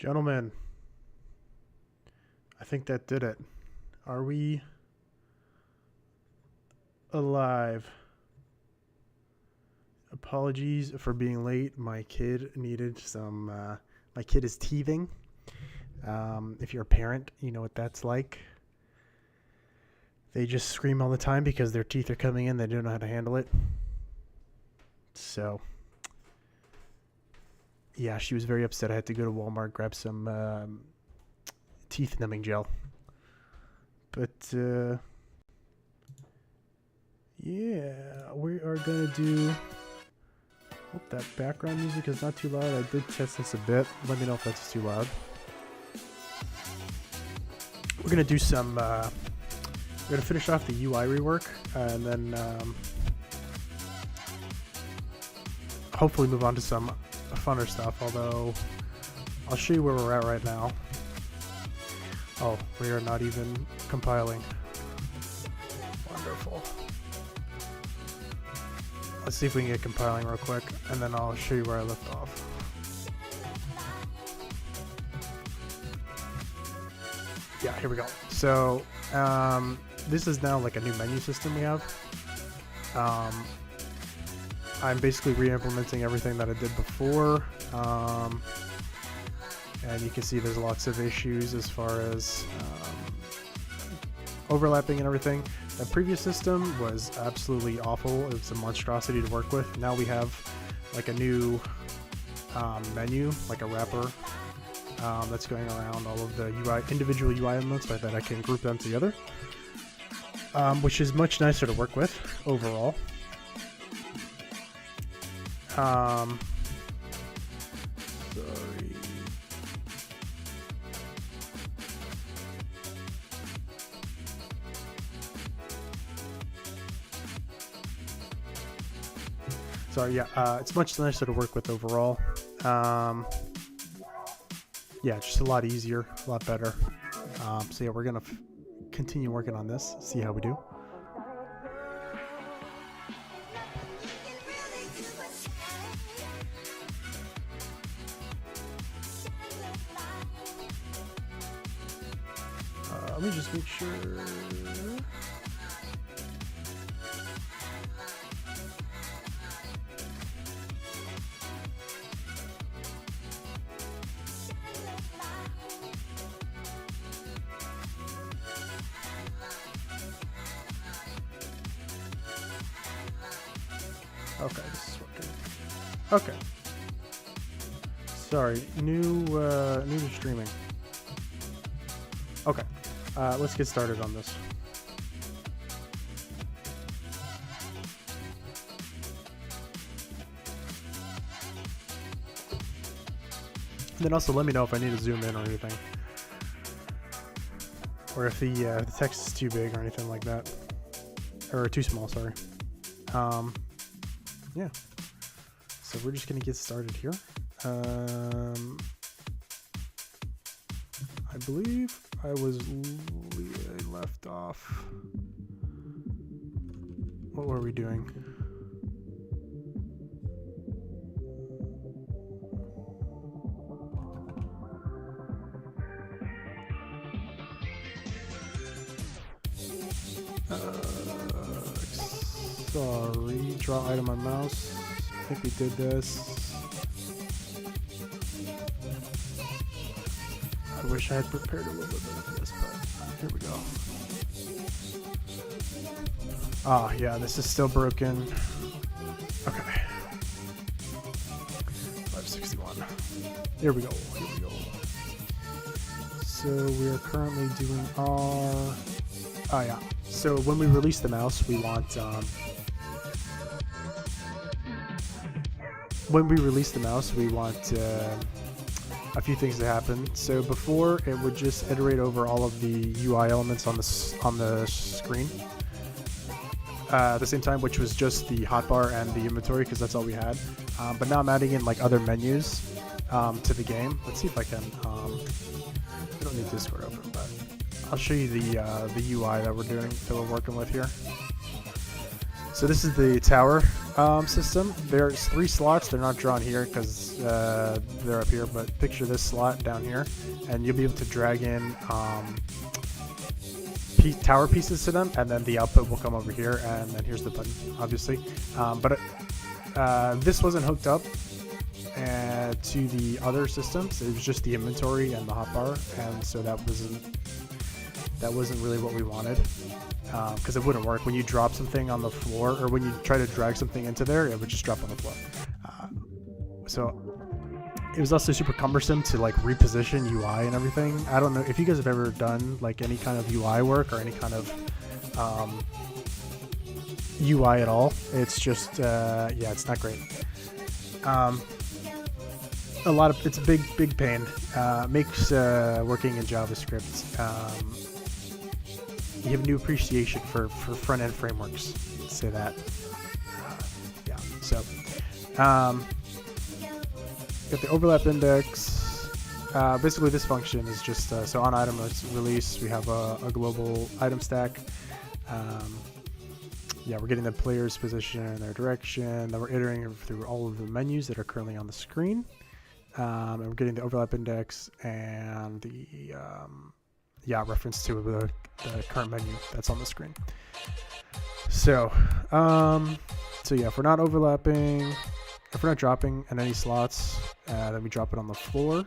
Gentlemen, I think that did it. Are we alive? Apologies for being late. My kid needed some, my kid is teething. If you're a parent, you know what that's like. They just scream all the time because their teeth are coming in. They don't know how to handle it. So, yeah, she was very upset. I had to go to Walmart, grab some teeth numbing gel. But, yeah, we are going to do... Hope that background music is not too loud. I did test this a bit. Let me know if that's too loud. We're going to do some... we're going to finish off the UI rework, and then hopefully move on to some funner stuff, although I'll show you where we're at right now. Oh, we are not even compiling. Wonderful. Let's see if we can get compiling real quick, and then I'll show you where I left off. Yeah, here we go. So, this is now like a new menu system we have. I'm basically re-implementing everything that I did before. And you can see there's lots of issues as far as overlapping and everything. The previous system was absolutely awful. It was a monstrosity to work with. Now we have like a new menu, like a wrapper that's going around all of the individual UI elements that I can group them together, which is much nicer to work with overall. Sorry. Sorry, yeah, it's much nicer to work with overall. Yeah, just a lot easier, a lot better. So yeah, we're gonna continue working on this, see how we do. Let me just make sure. Okay, this is working. Okay. Sorry, new to streaming. Okay, let's get started on this. And then also let me know if I need to zoom in or anything, or if the text is too big or anything like that, or too small. Sorry. Yeah. So we're just gonna get started here. I believe I left off. What were we doing? Sorry, draw item on mouse. I think we did this. I wish I had prepared a little bit of this, but here we go. Ah, yeah, this is still broken. Okay. 561. Here we go. Here we go. So we are currently doing our... Oh, yeah. So when we release the mouse, we want... when we release the mouse, we want a few things to happen. So before, it would just iterate over all of the UI elements on the screen at the same time, which was just the hotbar and the inventory, because that's all we had. But now I'm adding in like other menus to the game. Let's see if I can. I don't need Discord open, but I'll show you the UI that we're working with here. So this is the tower. system. There's 3 slots. They're not drawn here because they're up here, but picture this slot down here, and you'll be able to drag in tower pieces to them, and then the output will come over here, and then here's the button, obviously. But this wasn't hooked up to the other systems. It was just the inventory and the hotbar, and so that wasn't really what we wanted, because it wouldn't work when you drop something on the floor, or when you try to drag something into there, it would just drop on the floor. So it was also super cumbersome to like reposition UI and everything. I don't know if you guys have ever done like any kind of UI work or any kind of UI at all. It's just yeah, it's not great. It's a big pain. Makes working in JavaScript. You have a new appreciation for front-end frameworks. Let's say that. Yeah. So. Got the overlap index. Basically, this function is just so on item release, we have a global item stack. Yeah, we're getting the player's position, their direction. Then we're iterating through all of the menus that are currently on the screen, and we're getting the overlap index and the reference to the current menu that's on the screen. So, yeah, if we're not overlapping. If we're not dropping in any slots, then we drop it on the floor.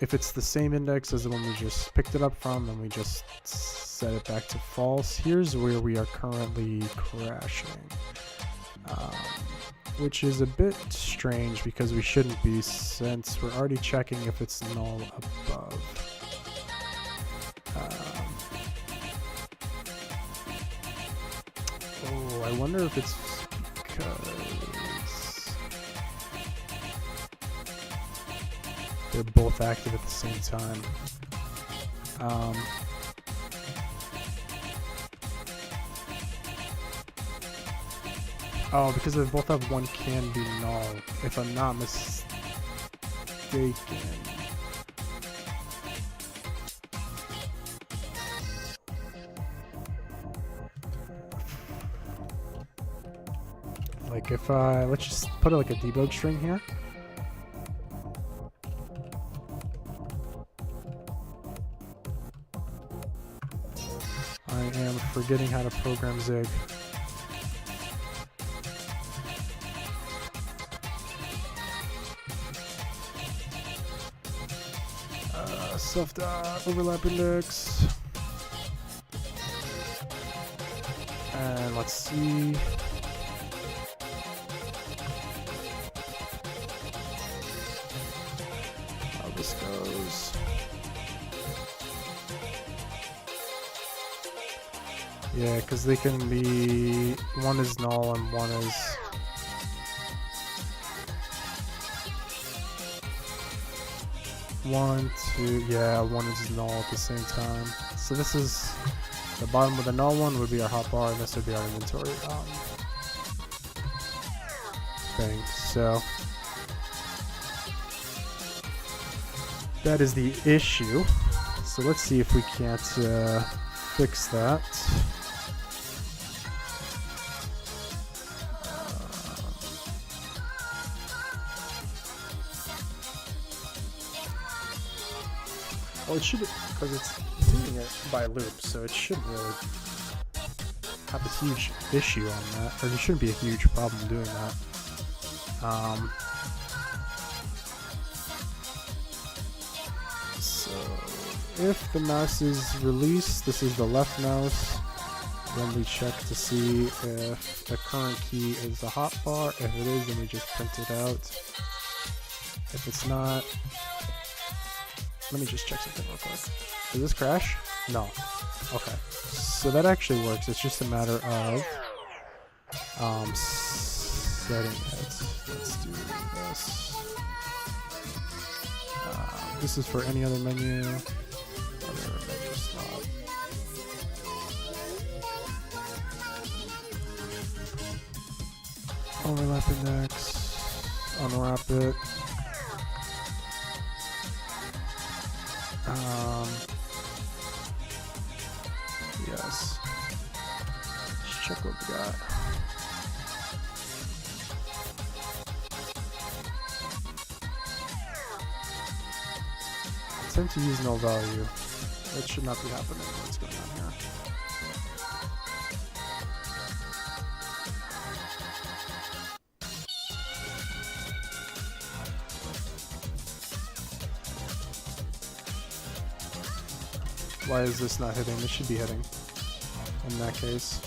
If it's the same index as the one we just picked it up from, then we just set it back to false. Here's where we are currently crashing, which is a bit strange because we shouldn't be, since we're already checking if it's null above. Oh, I wonder if it's because they're both active at the same time. Oh, because they both have one can be null, if I'm not mistaken. Like if let's just put like a debug string here. I am forgetting how to program Zig. Self.overlap index. And let's see. How this goes. Yeah, because they can be, one is null and one is one is null at the same time. So this is the bottom of the null one would be our hotbar, and this would be our inventory thing. So that is the issue. So let's see if we can't fix that. Well, it should, because it's doing it by loop, so it shouldn't really have a huge issue on that, or there shouldn't be a huge problem doing that. So if the mouse is released, this is the left mouse, then we check to see if the current key is the hotbar. If it is, then we just print it out. If it's not, let me just check something real quick. Does this crash? No. Okay. So that actually works. It's just a matter of setting it. Let's do this. This is for any other menu. Other menu slot. Overlap index. Unwrap it. Yes. Let's check what we got. attempt to use null value. That should not be happening. What's going on here? Why is this not hitting? This should be hitting in that case.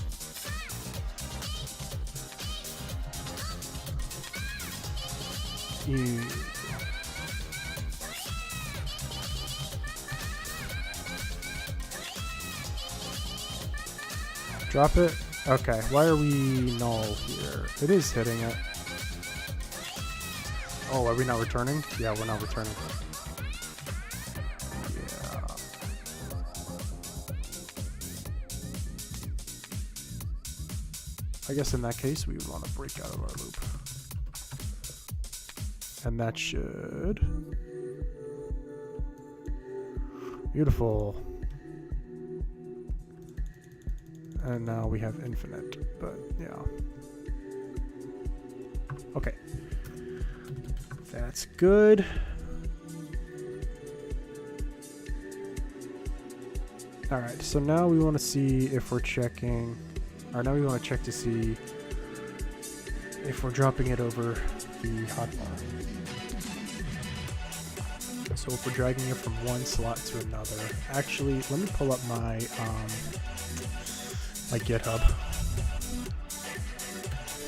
Drop it. Okay, why are we null here? It is hitting it. Oh, are we not returning? Yeah, we're not returning. Yeah. I guess in that case, we would want to break out of our loop. And that should... Beautiful. And now we have infinite, but yeah. Okay. That's good. Alright, so now we want to see if we're checking, or now we want to check to see if we're dropping it over the hotbar. So if we're dragging it from one slot to another. Actually, let me pull up my my GitHub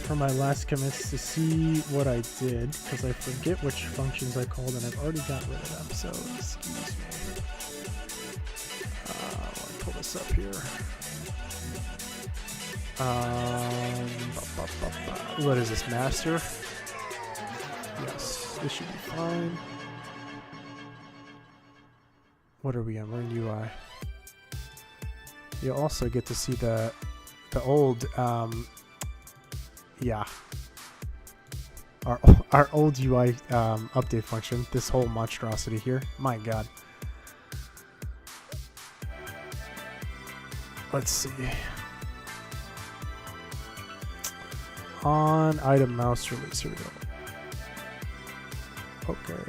for my last commits to see what I did, because I forget which functions I called and I've already got rid of them, so excuse me. Let me pull this up here. What is this, master? Yes, this should be fine. What are we on? We're in UI. You'll also get to see the old, yeah, our old UI update function. This whole monstrosity here. My God. Let's see. On item mouse release. Here we go. Okay.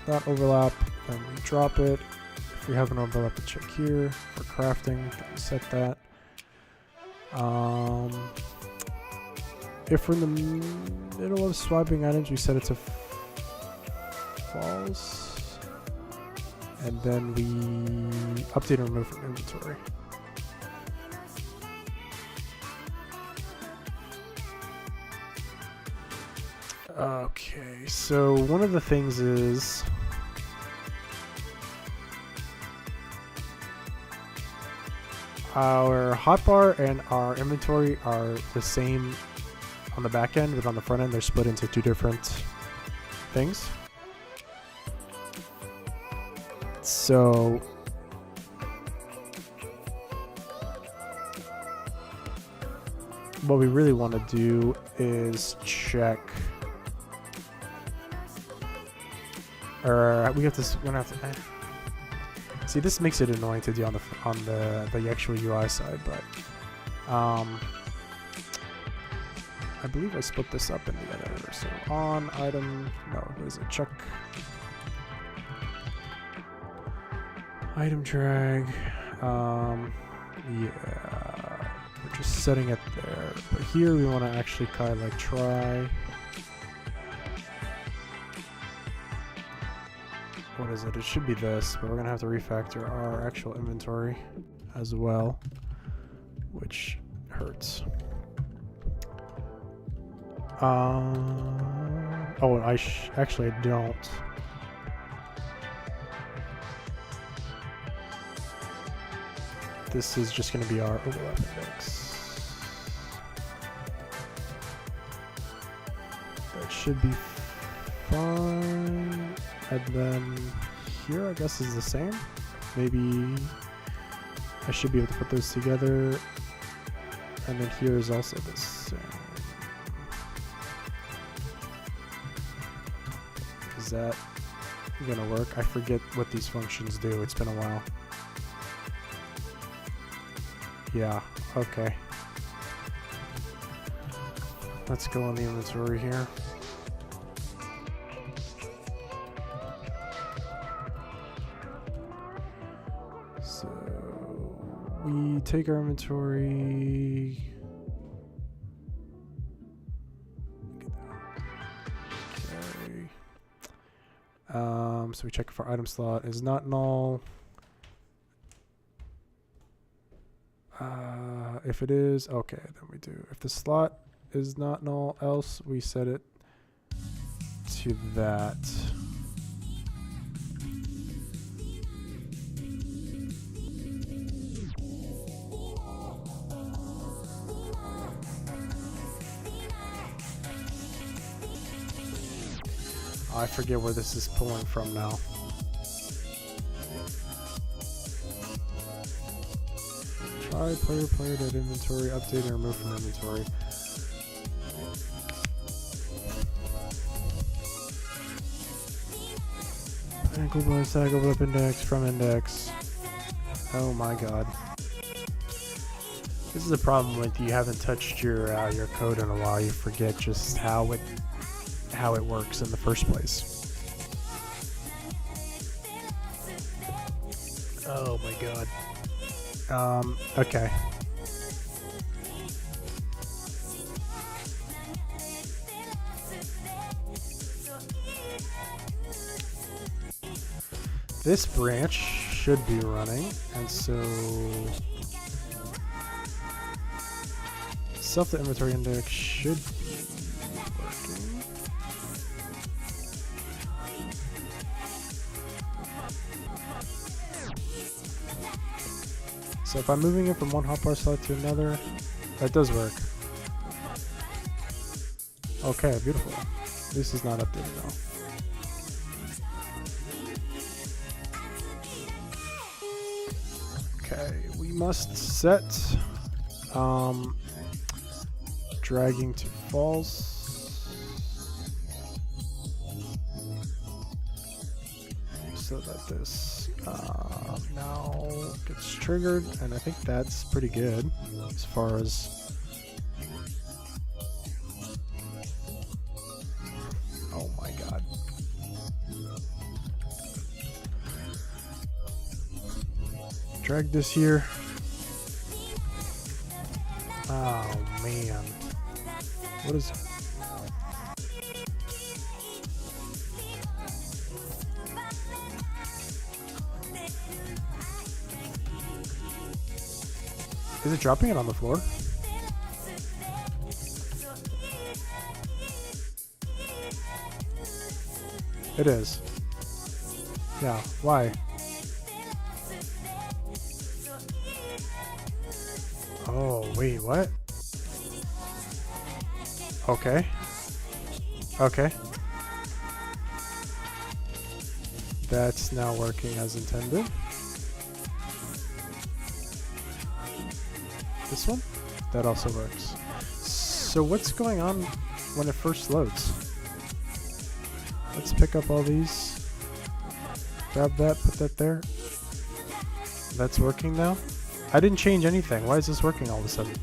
That overlap, then we drop it. If we have an overlap, we check here. For crafting, we set that. If we're in the middle of swapping items, we set it to false. And then we update and remove from inventory. Okay, so one of the things is our hotbar and our inventory are the same on the back end, but on the front end they're split into two different things. So what we really want to do is check, or we have this. We're gonna have to. See, this makes it annoying to do on the actual UI side, but I believe I split this up in the editor. So on item, no, what is it? Check item drag. Yeah, we're just setting it there. But here we want to actually kind of like try. What is it? It should be this, but we're gonna have to refactor our actual inventory as well, which hurts. Oh, actually I don't. This is just gonna be our overlap index. That should be fine. And then here, I guess, is the same. Maybe I should be able to put those together. And then here is also the same. Is that gonna work? I forget what these functions do. It's been a while. Yeah, okay. Let's go on the inventory here. So we take our inventory. Okay. So we check if our item slot is not null. If it is, okay, then we do. If the slot is not null, else we set it to that. I forget where this is pulling from now. Try player dot inventory, update and remove from inventory. Global stack overlap index from index. Oh my god. This is a problem with you haven't touched your code in a while. You forget just how it works in the first place. Oh my god. Okay. This branch should be running, and so self-to-inventory index should be working. So if I'm moving it from one hotbar slot to another, that does work. Okay, beautiful. This is not updated though. Okay, we must set dragging to false so that this now gets triggered, and I think that's pretty good as far as oh my god. Drag this here. Oh man. What is it dropping it on the floor? It is. Yeah, why? Oh, wait, what? Okay. Okay. That's now working as intended. This one? That also works. So what's going on when it first loads? Let's pick up all these. Grab that, put that there. That's working now. I didn't change anything. Why is this working all of a sudden?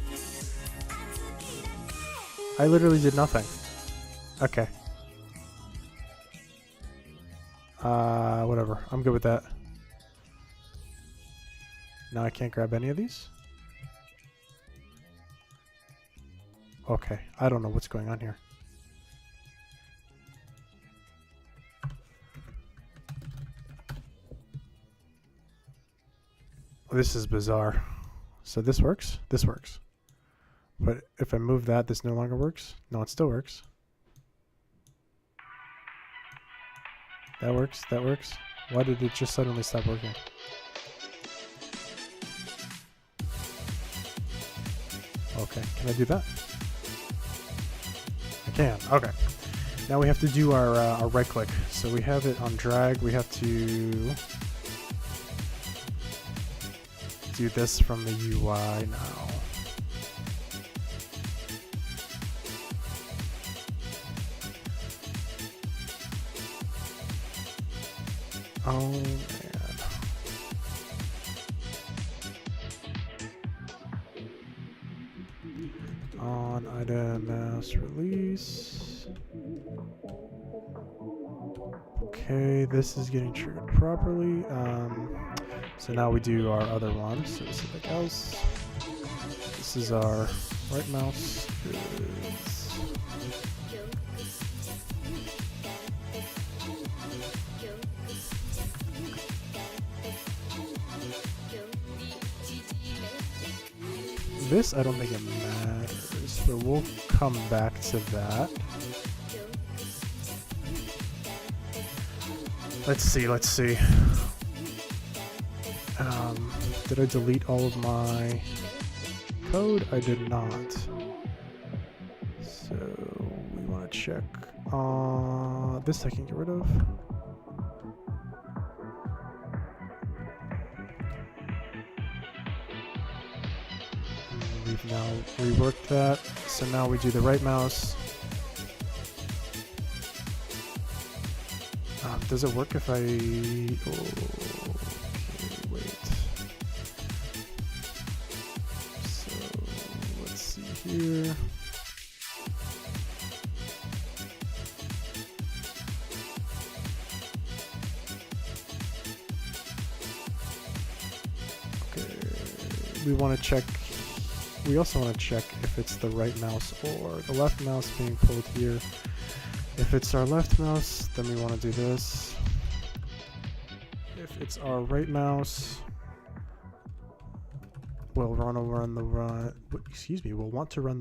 I literally did nothing. Okay. Whatever. I'm good with that. Now I can't grab any of these? Okay. I don't know what's going on here. This is bizarre. So this works? This works. But if I move that, this no longer works? No, it still works. That works. That works. Why did it just suddenly stop working? Okay, can I do that? I can. Okay. Now we have to do our right click. So we have it on drag. We have to do this from the UI now. Oh man. On item mass release. Okay, this is getting triggered properly. So now we do our other one. So select else. This is our right mouse. This, I don't think it matters, but we'll come back to that. Let's see. Did I delete all of my code? I did not. So we want to check. This I can get rid of. We've now reworked that. So now we do the right mouse. Does it work if I... okay, wait. So, let's see here. Okay, we want to check... We also want to check if it's the right mouse or the left mouse being pulled here. If it's our left mouse, then we want to do this. If it's our right mouse, we'll want to run the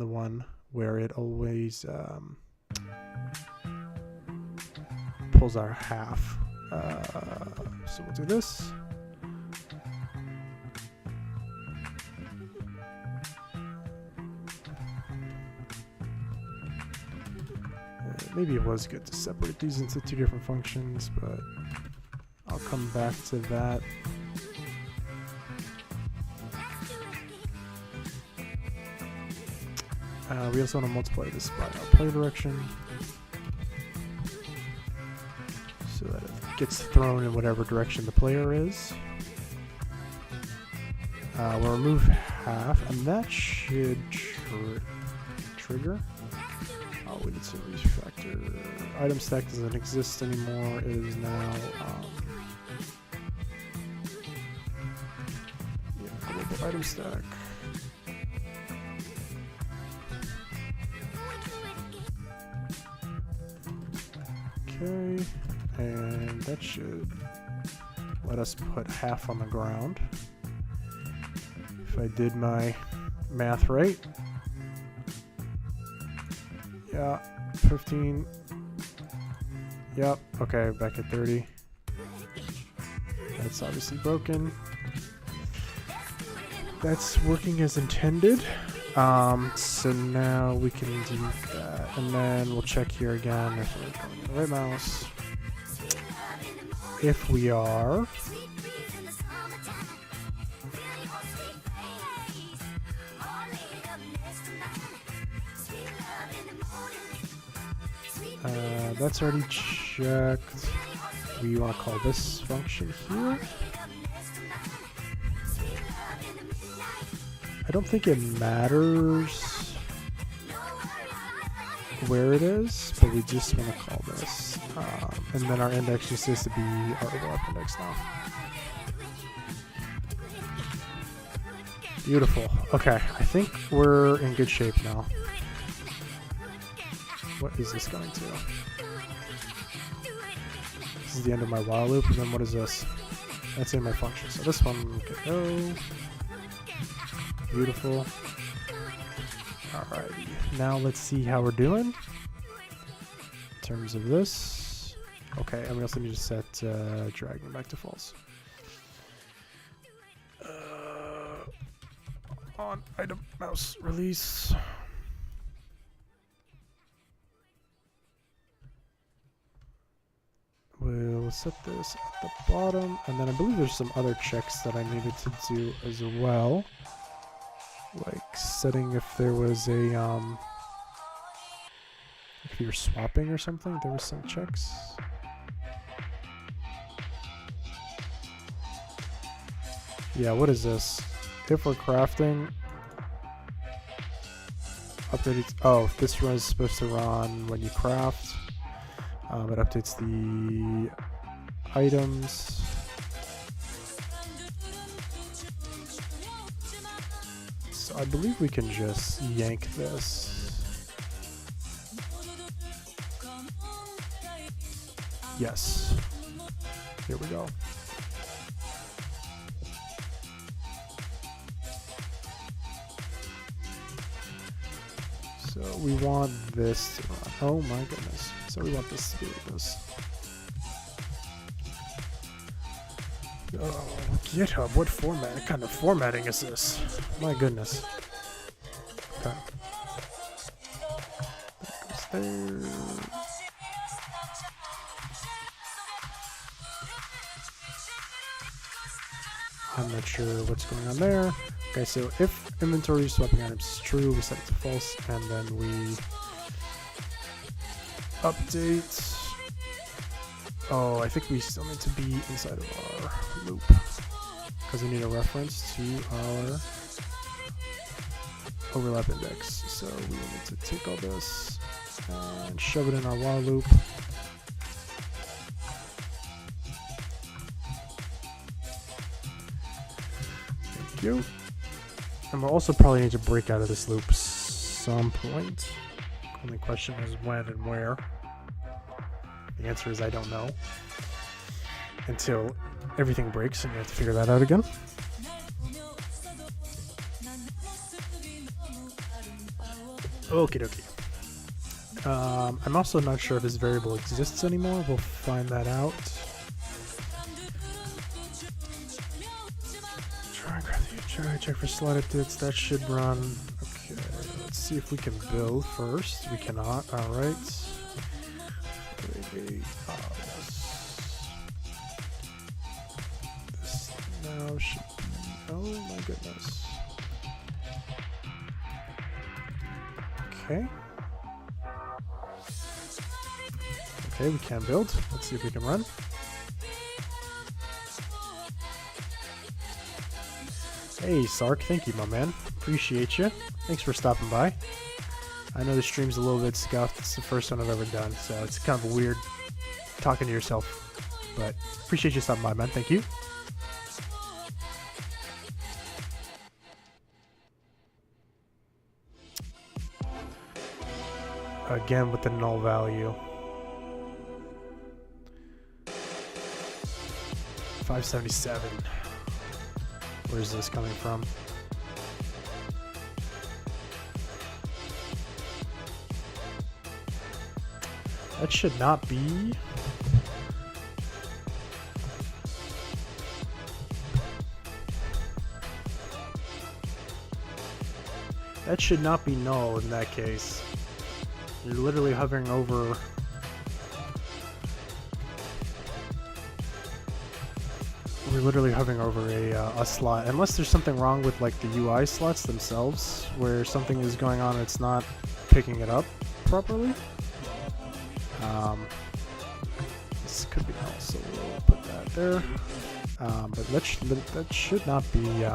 one where it always pulls our half. So we'll do this. Maybe it was good to separate these into two different functions, but I'll come back to that. We also want to multiply this by our play direction so that it gets thrown in whatever direction the player is. We'll remove half, and that should trigger. We need to refactor. Item stack doesn't exist anymore. It is now global item stack. Okay, and that should let us put half on the ground. If I did my math right. Yeah, 15. Yep, okay, back at 30. That's obviously broken. That's working as intended. So now we can do that. And then we'll check here again if we're going to the right mouse. If we are, that's already checked. We want to call this function here. I don't think it matters where it is, but we just want to call this. And then our index just has to be our overlap index now. Beautiful. Okay, I think we're in good shape now. What is this going to? This is the end of my while loop, and then what is this? That's in my function. So this one could go. Beautiful. Alrighty. Now let's see how we're doing in terms of this. Okay, and we also need to set dragging back to false. On item mouse release. We'll set this at the bottom, and then I believe there's some other checks that I needed to do as well. Like setting if there was a, if you're swapping or something, there was some checks. Yeah, what is this? If we're crafting, update, oh, this run is supposed to run when you craft. It updates the items. So I believe we can just yank this. Yes. Here we go. So we want this to run. Oh my goodness. So we want this to be like this. Oh, GitHub, what format? What kind of formatting is this? My goodness. Okay. That goes there. I'm not sure what's going on there. Okay, so if inventory swapping items is true, we set it to false, and then we update. Oh, I think we still need to be inside of our loop because we need a reference to our overlap index. So we will need to take all this and shove it in our while loop. Thank you. And we'll also probably need to break out of this loop some point. Only question is when and where. The answer is I don't know. Until everything breaks and you have to figure that out again. Okie dokie. I'm also not sure if this variable exists anymore. We'll find that out. Try check for slide updates. That should run. Okay, let's see if we can build first. We cannot. All right. This now should be. Oh my goodness. Okay. Okay, we can build. Let's see if we can run. Hey Sark, thank you my man. Appreciate you. Thanks for stopping by. I know the stream's a little bit scuffed. It's the first one I've ever done, so it's kind of weird talking to yourself. But appreciate you stopping by, man. Thank you. Again with the null value. 577. Where's this coming from? That should not be. That should not be null in that case. You're literally hovering over. We're literally hovering over a slot, unless there's something wrong with like the UI slots themselves, where something is going on, it's not picking it up properly. This could be null, so we'll put that there. But that should not be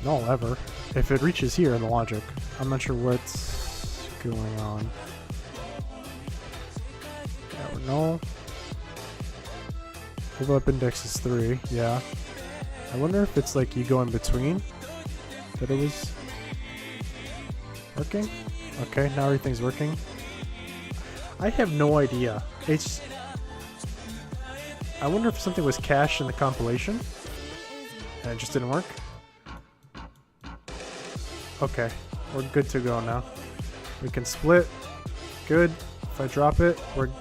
null ever. If it reaches here in the logic, I'm not sure what's going on. Yeah, we're null. Overlap index is 3, yeah. I wonder if it's like you go in between that it was working. Okay, now everything's working. I have no idea. It's. I wonder if something was cached in the compilation and it just didn't work. Okay, we're good to go now. We can split. Good. If I drop it, we're.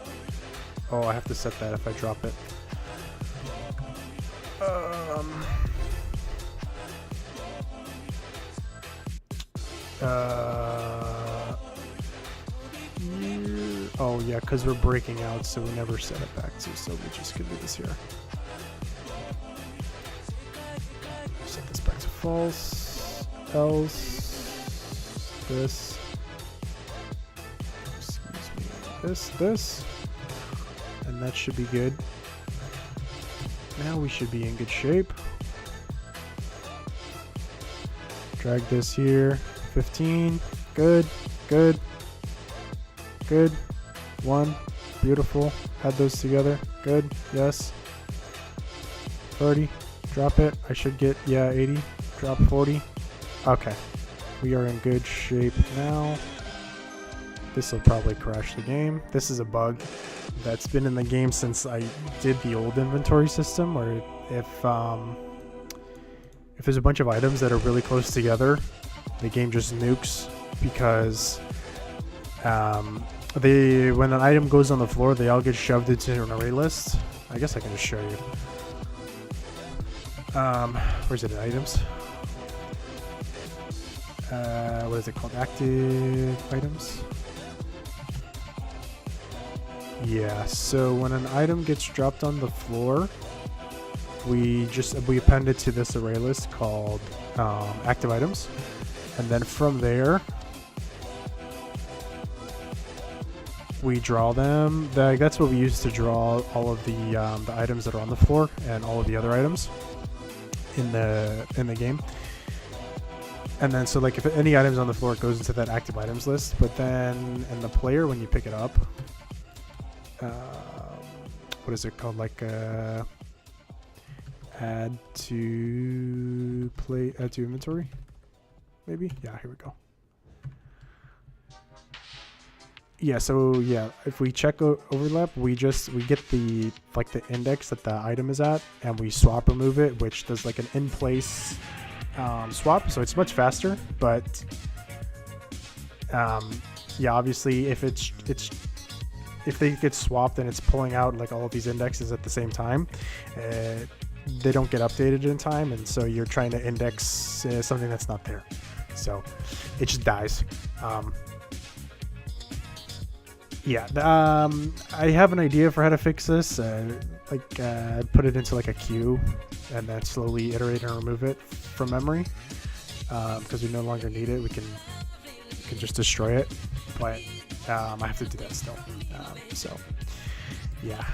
Oh, I have to set that if I drop it. Oh yeah, because we're breaking out, so we never set it back to, so we just can do this here. Set this back to false, else, this, excuse me, this, and that should be good. Now we should be in good shape. Drag this here, 15, good, good, good. 1, beautiful. Add those together. Good. Yes. 30. Drop it. I should get, yeah, 80. Drop 40. Okay, we are in good shape now. This will probably crash the game. This is a bug that's been in the game since I did the old inventory system, where if there's a bunch of items that are really close together, the game just nukes because when an item goes on the floor, they all get shoved into an array list. I guess I can just show you. Where's it in items? What is it called? Active items? Yeah, so when an item gets dropped on the floor, we append it to this array list called active items, and then from there we draw them. That's what we use to draw all of the items that are on the floor and all of the other items in the game. And then so like if any items on the floor, it goes into that active items list. But then in the player, when you pick it up, what is it called? Like add to inventory, maybe. Yeah, here we go. Yeah, so yeah, if we check overlap, we get the index that the item is at, and we swap remove it, which does like an in place swap, so it's much faster. But yeah, obviously if if they get swapped and it's pulling out like all of these indexes at the same time, they don't get updated in time, and so you're trying to index something that's not there, so it just dies. Yeah, I have an idea for how to fix this. Put it into like a queue, and then slowly iterate and remove it from memory, because we no longer need it. We can just destroy it, but I have to do that still. So yeah,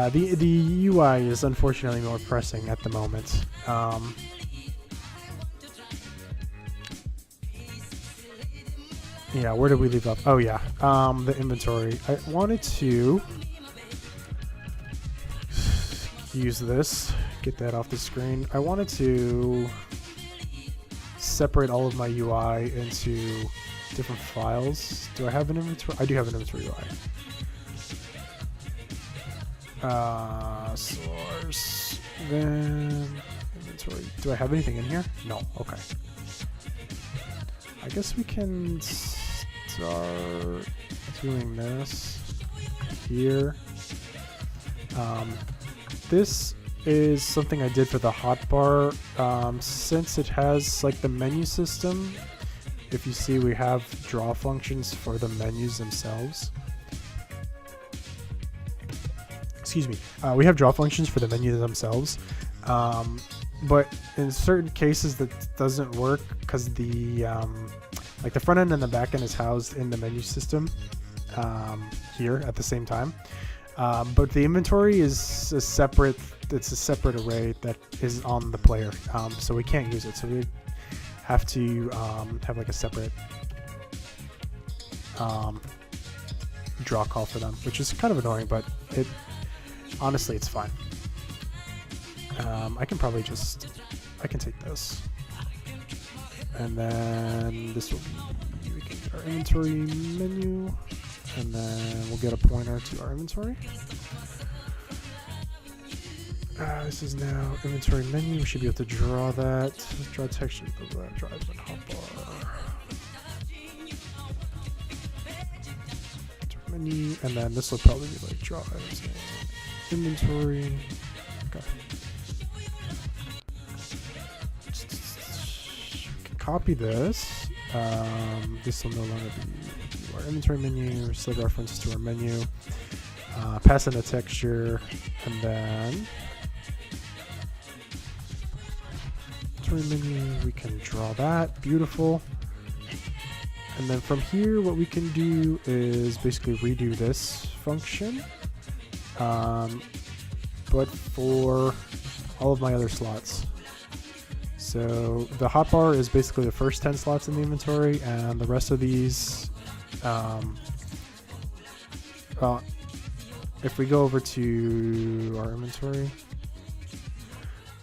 the UI is unfortunately more pressing at the moment. Yeah, where did we leave off? Oh yeah, the inventory. I wanted to use this, get that off the screen. I wanted to separate all of my UI into different files. Do I have an inventory? I do have an inventory UI. Source, then inventory. Do I have anything in here? No. Okay. I guess we can start doing this here. This is something I did for the hotbar. Since it has like the menu system, if you see, we have draw functions for the menus themselves. Excuse me. We have draw functions for the menus themselves. But in certain cases that doesn't work because the like the front end and the back end is housed in the menu system here at the same time. But the inventory is a separate. It's a separate array that is on the player, so we can't use it. So we have to have like a separate draw call for them, which is kind of annoying, but honestly it's fine. I can probably I can take this, and then this will be, we can get our inventory menu, and then we'll get a pointer to our inventory. This is now inventory menu. We should be able to draw that. Draw texture, draw element hotbar. Menu, and then this will probably be like draw items inventory. Okay. Copy this. This will no longer be our inventory menu. Still reference to our menu. Pass in a texture, and then inventory menu. We can draw that. Beautiful. And then from here, what we can do is basically redo this function, but for all of my other slots. So the hotbar is basically the first 10 slots in the inventory, and the rest of these, well, if we go over to our inventory,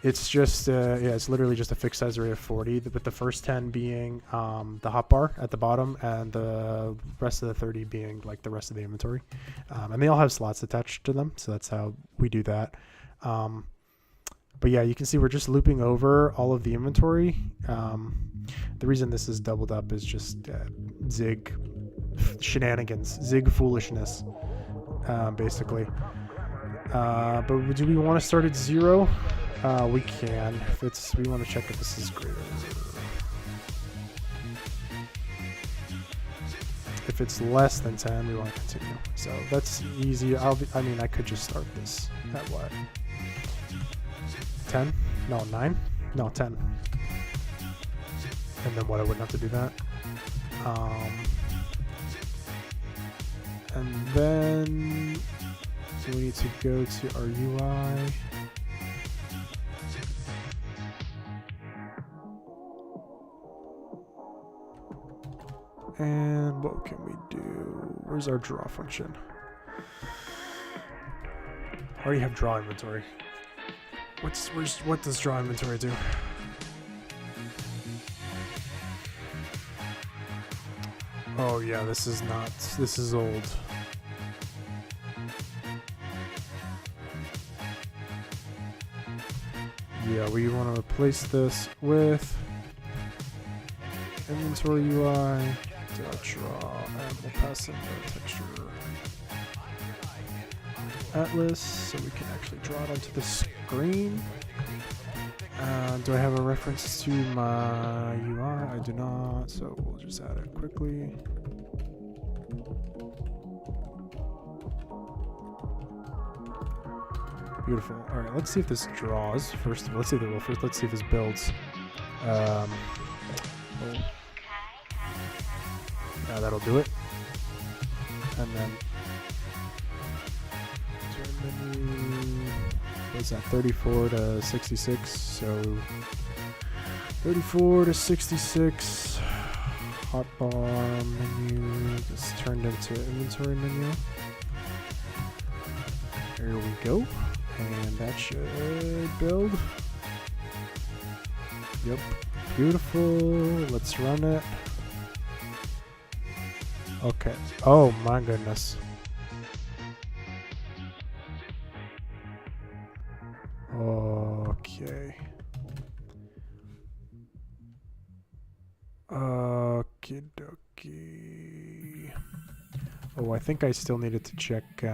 It's just, yeah, it's literally just a fixed size array of 40, with the first 10 being the hotbar at the bottom, and the rest of the 30 being like the rest of the inventory. And they all have slots attached to them, so that's how we do that. But yeah, you can see we're just looping over all of the inventory. The reason this is doubled up is just Zig shenanigans, Zig foolishness, basically. But do we want to start at 0? We can. We want to check if this is greater. If it's less than 10, we want to continue. So that's easy. I mean, I could just start this at what? 10? No, 9? No, 10. And then what? I wouldn't have to do that. And then so we need to go to our UI. And what can we do? Where's our draw function? I already have draw inventory. What does draw inventory do? Oh yeah, this is old. Yeah, we want to replace this with inventory UI. Draw, and we'll pass in the texture atlas so we can actually draw it onto the screen. Do I have a reference to my UI? I do not, so we'll just add it quickly. Beautiful. All right, let's see if this draws. First of all, let's see if this builds. That'll do it. And then turn menu. What's that? 34 to 66. So 34 to 66. Hotbar menu. This turned into inventory menu. There we go. And that should build. Yep. Beautiful. Let's run it. Okay. Oh my goodness. Okay. Okie dokie. Oh, I think I still needed to check.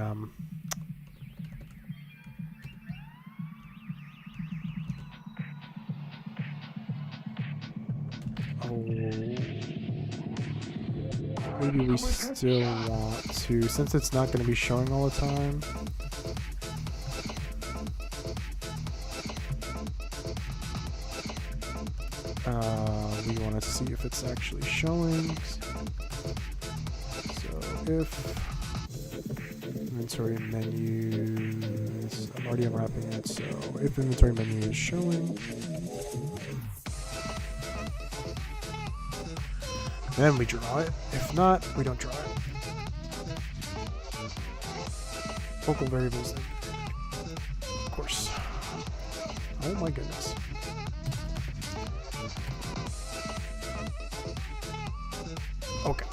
Maybe we still want to, since it's not going to be showing all the time. We want to see if it's actually showing. So if inventory menus, I'm already unwrapping it, so if inventory menu is showing, then we draw it. If not, we don't draw it. Local variables, of course. Oh my goodness. Okay.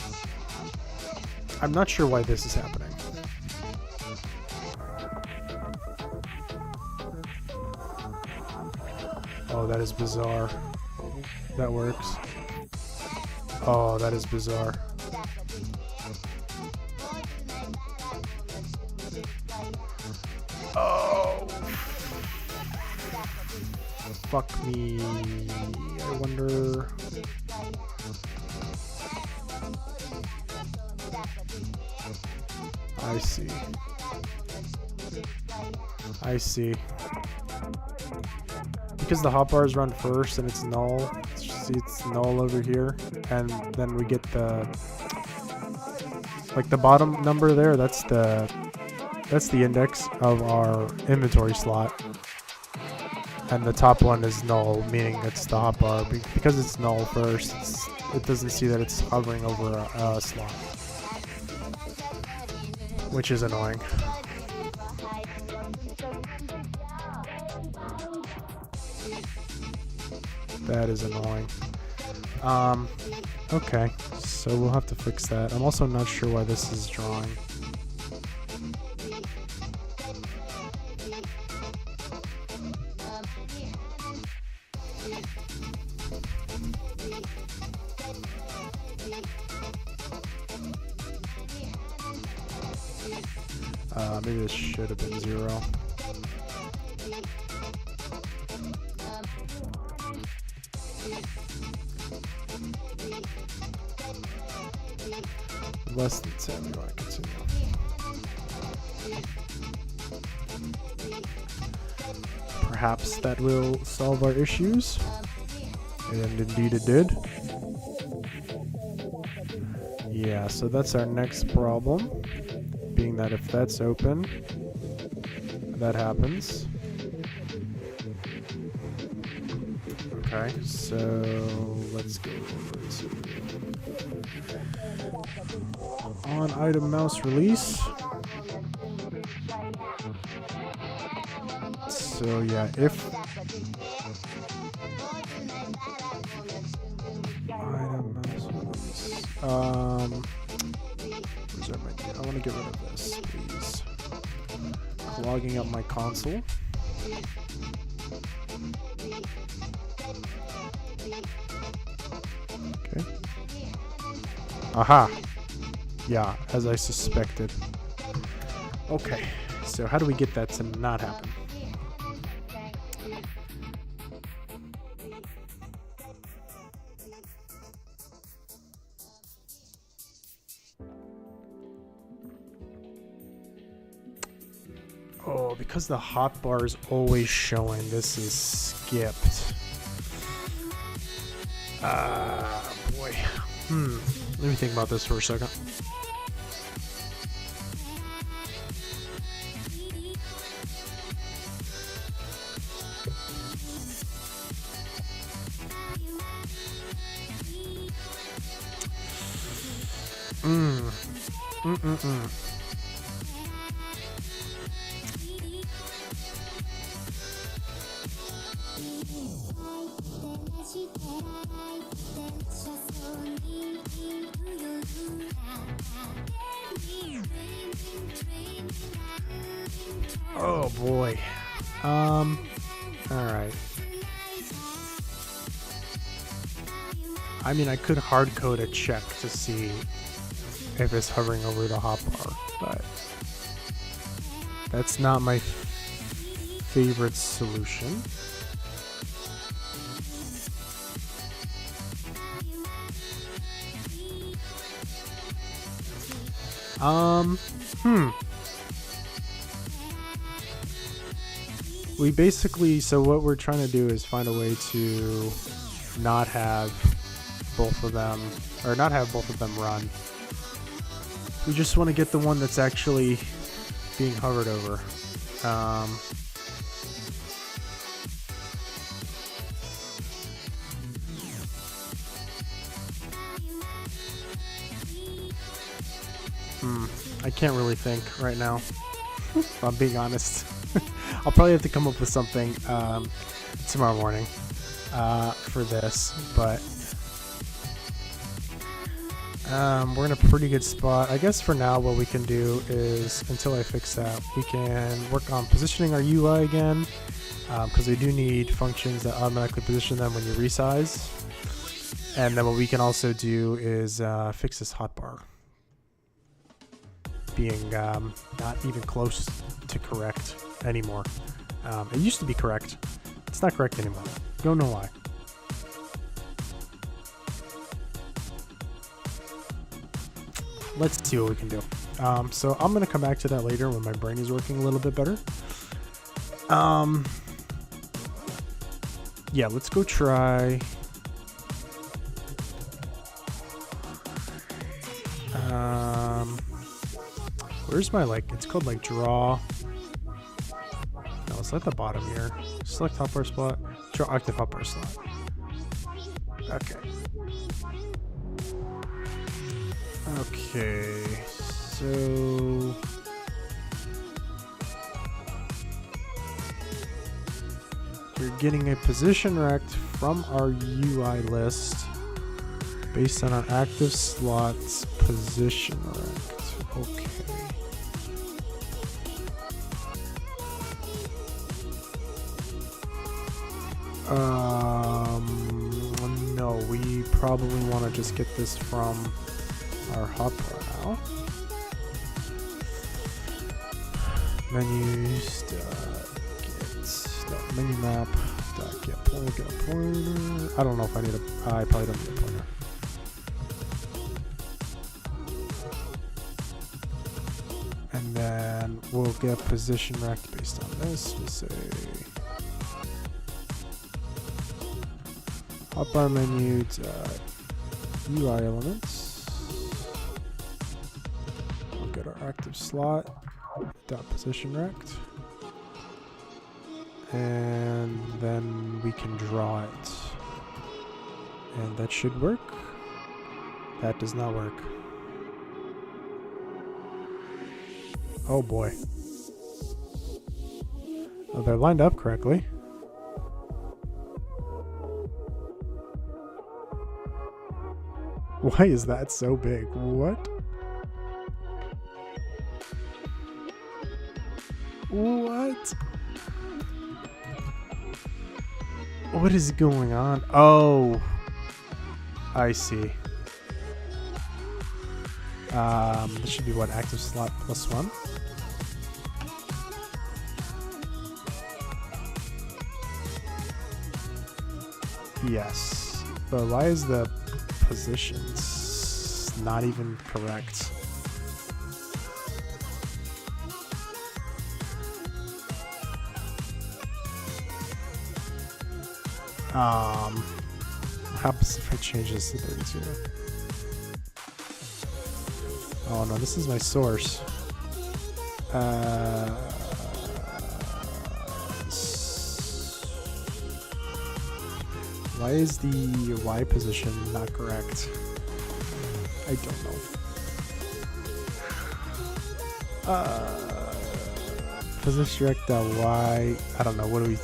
I'm not sure why this is happening. Oh, that is bizarre. That works. Oh, that is bizarre. Oh. Fuck me. I wonder. I see. I see. Because the hotbars run first and it's null. See, it's null over here, and then we get the the bottom number there. That's the index of our inventory slot, and the top one is null, meaning it's the hotbar. Because it's null first, it doesn't see that it's hovering over a slot, which is annoying. That is annoying. Okay, so we'll have to fix that. I'm also not sure why this is drawing. Maybe this should have been 0. Less than 10, we want to continue. Perhaps that will solve our issues. And indeed it did. Yeah, so that's our next problem. Being that if that's open, that happens. Okay, so let's go over to on item mouse release. So yeah, if item mouse release, where's our menu? I want to get rid of this, please. Clogging up my console. Okay. Aha! Yeah, as I suspected. Okay, so how do we get that to not happen? Oh, because the hotbar is always showing, this is skipped. Boy. Let me think about this for a second. Oh boy. Alright. I mean, I could hard code a check to see if it's hovering over the hotbar, but that's not my favorite solution. We basically, so what we're trying to do is find a way to not have both of them, or not have both of them run. We just want to get the one that's actually being hovered over. I can't really think right now, if I'm being honest. I'll probably have to come up with something tomorrow morning for this, but we're in a pretty good spot. I guess for now what we can do is, until I fix that, we can work on positioning our UI again, because we do need functions that automatically position them when you resize. And then what we can also do is fix this hotbar being not even close to correct anymore. It used to be correct. It's not correct anymore. Don't know why. Let's see what we can do. So I'm going to come back to that later when my brain is working a little bit better. Yeah, let's go try. Where's my, like, it's called like draw. No, it's at the bottom here. Select hotbar slot. Draw active hotbar slot. Okay. Okay, so we're getting a position rect from our UI list based on our active slots position rect. Okay. No, we probably want to just get this from our hotbar now. Menus, get menu map, get pointer. I don't know if I need a, I probably don't need a pointer. And then we'll get position rect based on this. We'll say hotbar menu, UI elements. We'll get our active slot, dot position rect. And then we can draw it. And that should work. That does not work. Oh boy. Oh, they're lined up correctly. Why is that so big? What? What? What is going on? Oh, I see. This should be what, active slot +1? Yes, but why is the positions not even correct? What happens if I change this to 32? Oh no, this is my source. Why is the Y position not correct? I don't know. Position rect Y. I don't know. What do we?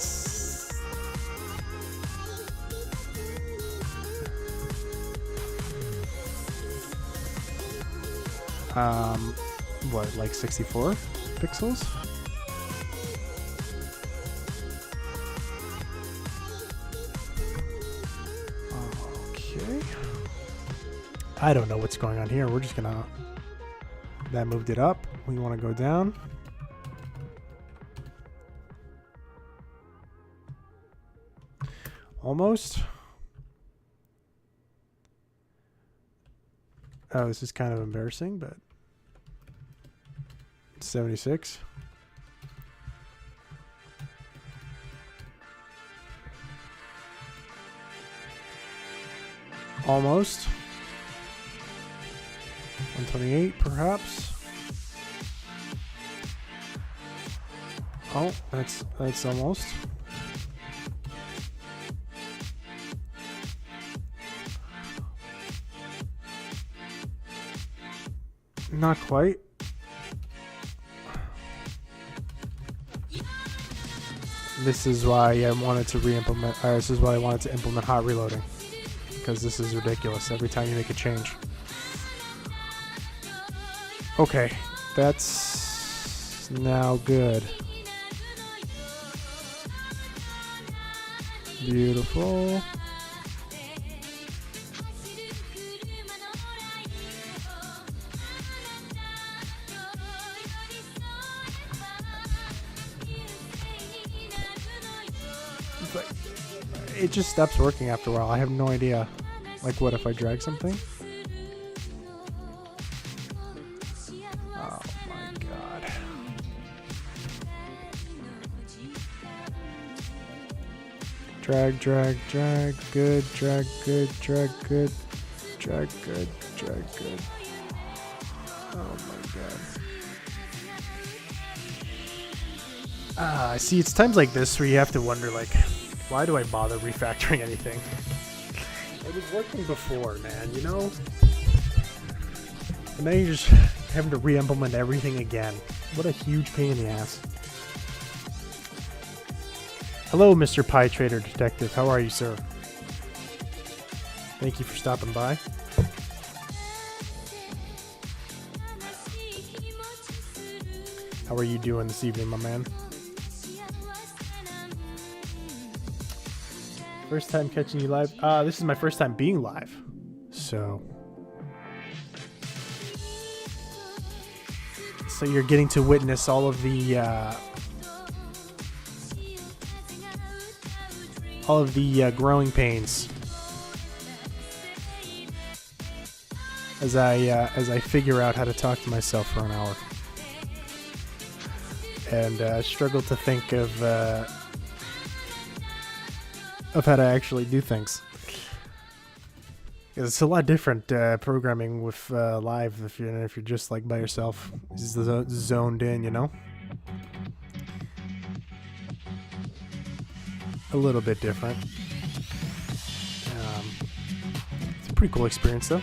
What, like 64 pixels? Okay. I don't know what's going on here. We're just gonna... That moved it up. We want to go down. Almost. Oh, this is kind of embarrassing, but 76. Almost. 128, perhaps. Oh, that's almost. Not quite. This is why I wanted to re-implement. This is why I wanted to implement hot reloading, because this is ridiculous every time you make a change. Okay, that's now good. Beautiful. But it just stops working after a while. I have no idea. Like, what if I drag something? Oh my god. Drag, drag, drag, good, drag, good, drag, good, drag, good, drag, good. Oh my god. See, it's times like this where you have to wonder, like, why do I bother refactoring anything? It was working before, man, you know? And now you're just having to re-implement everything again. What a huge pain in the ass. Hello, Mr. Pie Trader Detective. How are you, sir? Thank you for stopping by. How are you doing this evening, my man? First time catching you live? This is my first time being live. So you're getting to witness all of the growing pains as I figure out how to talk to myself for an hour and struggle to think of how to actually do things. It's a lot different programming with live if you're just like by yourself, just zoned in, you know. A little bit different. It's a pretty cool experience though.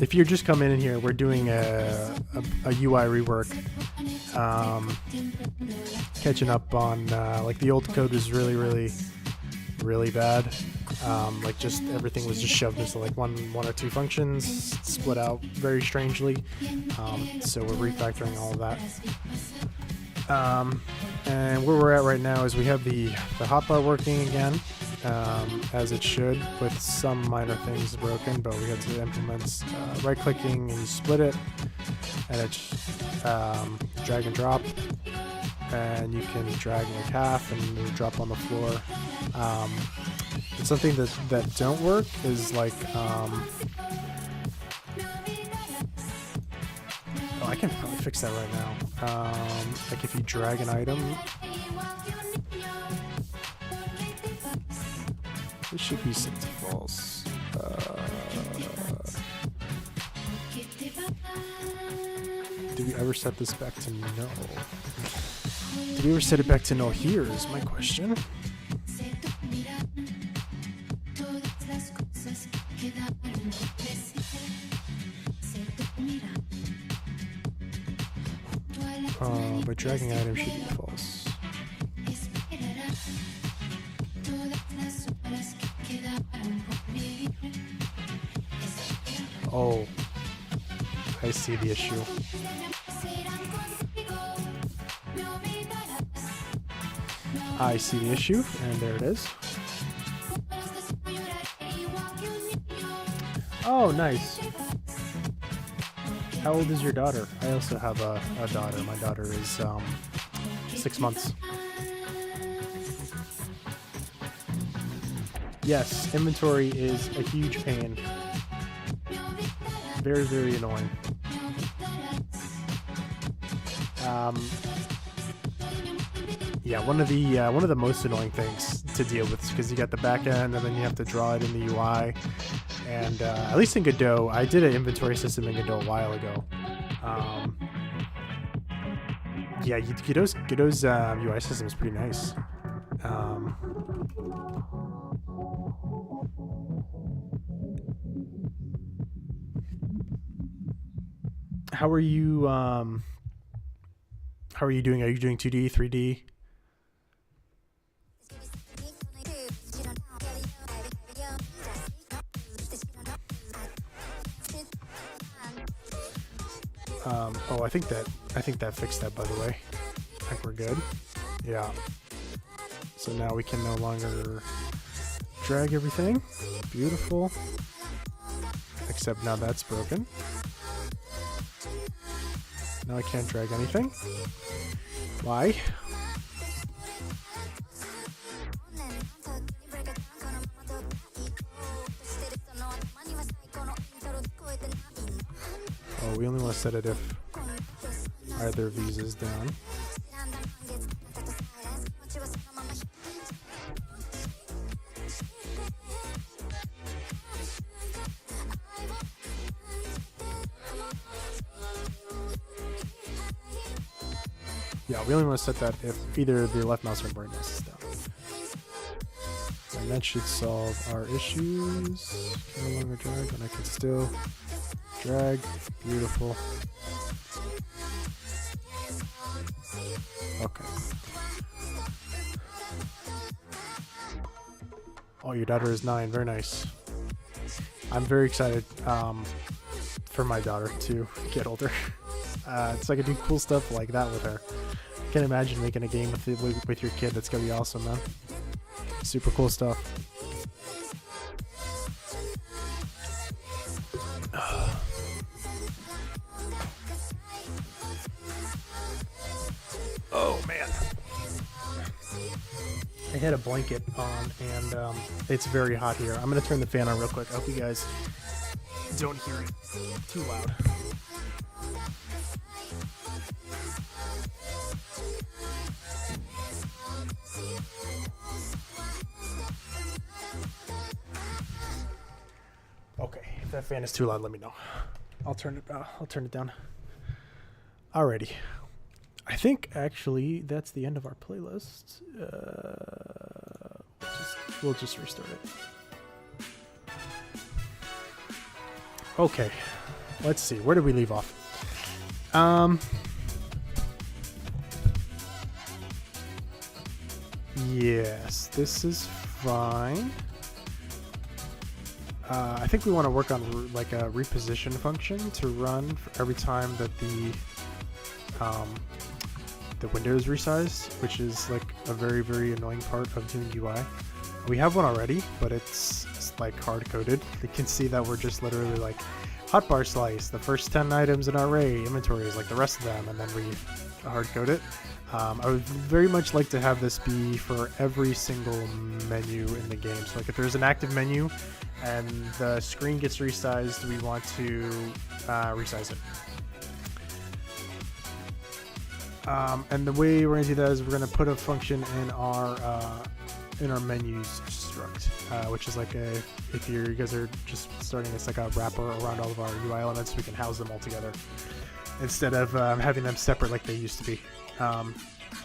If you're just coming in here, we're doing a UI rework. Catching up on like the old code was really bad. Like just everything was just shoved into like one or two functions, split out very strangely. So we're refactoring all of that. And where we're at right now is we have the hotbar working again, as it should, with some minor things broken, but we had to implement right clicking and you split it, and it's drag and drop, and you can drag like half and it'll drop on the floor. And something that don't work is like I can probably fix that right now. Like if you drag an item, this should be set to false. Did we ever set this back to no? Did we ever set it back to no? Here is my question. But dragging item should be false. Oh, I see the issue. I see the issue, and there it is. Oh, nice. How old is your daughter? I also have a daughter. My daughter is 6 months. Yes, inventory is a huge pain. Very, very annoying. Yeah, one of the most annoying things to deal with is because you got the back end and then you have to draw it in the UI. And at least in Godot, I did an inventory system in Godot a while ago. Yeah, Godot's UI system is pretty nice. How are you doing? Are you doing 2D, 3D? Oh, I think that fixed that, by the way. I think we're good. Yeah. So now we can no longer drag everything. Beautiful. Except now that's broken. Now I can't drag anything. Why? Oh, we only want to set it if either of these is down. Yeah, we only want to set that if either the left mouse or right mouse is down. And that should solve our issues. Can no longer drag, and I can still drag. Beautiful. Okay. Oh, your daughter is 9. Very nice. I'm very excited for my daughter to get older. So I can do cool stuff like that with her. I can't imagine making a game with your kid. That's gonna be awesome, man. Super cool stuff. Oh man, I had a blanket on and it's very hot here. I'm gonna turn the fan on real quick. I hope you guys don't hear it too loud. Okay, if that fan is too loud, let me know. I'll turn it down. Alrighty. I think actually that's the end of our playlist. We'll just restart it. Okay, let's see. Where did we leave off? Yes, this is fine. I think we want to work on like a reposition function to run for every time that the window is resized, which is like a very, very annoying part of doing UI. We have one already, but it's like hard-coded. You can see that we're just literally like hotbar slice, the first 10 items in our array inventory is like the rest of them, and then we hard-code it. I would very much like to have this be for every single menu in the game. So like if there's an active menu and the screen gets resized, we want to resize it. And the way we're gonna do that is we're gonna put a function in our menus struct, which is like if you guys are just starting, it's like a wrapper around all of our UI elements. We can house them all together instead of having them separate like they used to be,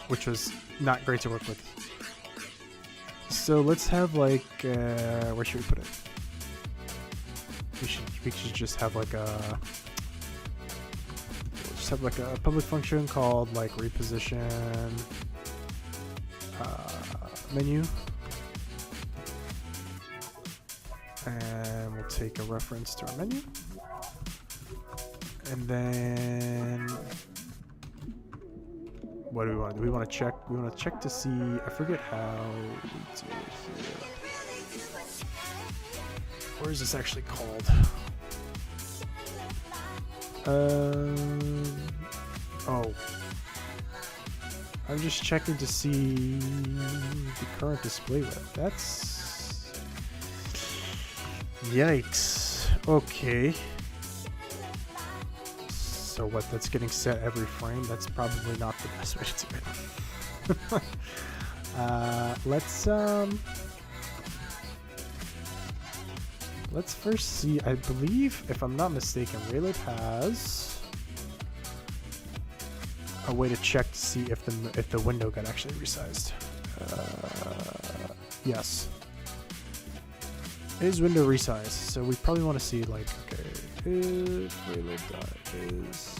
which was not great to work with. So let's have like where should we put it? We should just have like a. Have like a public function called like reposition menu, and we'll take a reference to our menu, and then what do we want to do? We want to check. We want to check to see. I forget how we do it here. Where is this actually called? Oh, I'm just checking to see the current display width. That's yikes. Okay, so what? That's getting set every frame. That's probably not the best way to do it. Let's first see. I believe, if I'm not mistaken, Raylib has a way to check to see if the window got actually resized. Yes, is window resized? So we probably want to see like, okay, if Raylib.is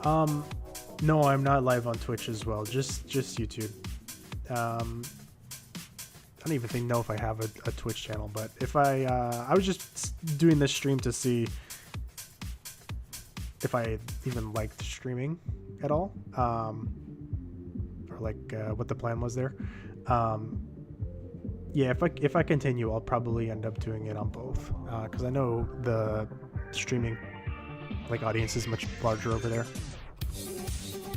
window. No, I'm not live on Twitch as well. Just YouTube. I don't even know if I have a Twitch channel, but if I was just doing this stream to see if I even liked streaming at all, or like what the plan was there. Yeah, if I continue, I'll probably end up doing it on both, because I know the streaming like audience is much larger over there.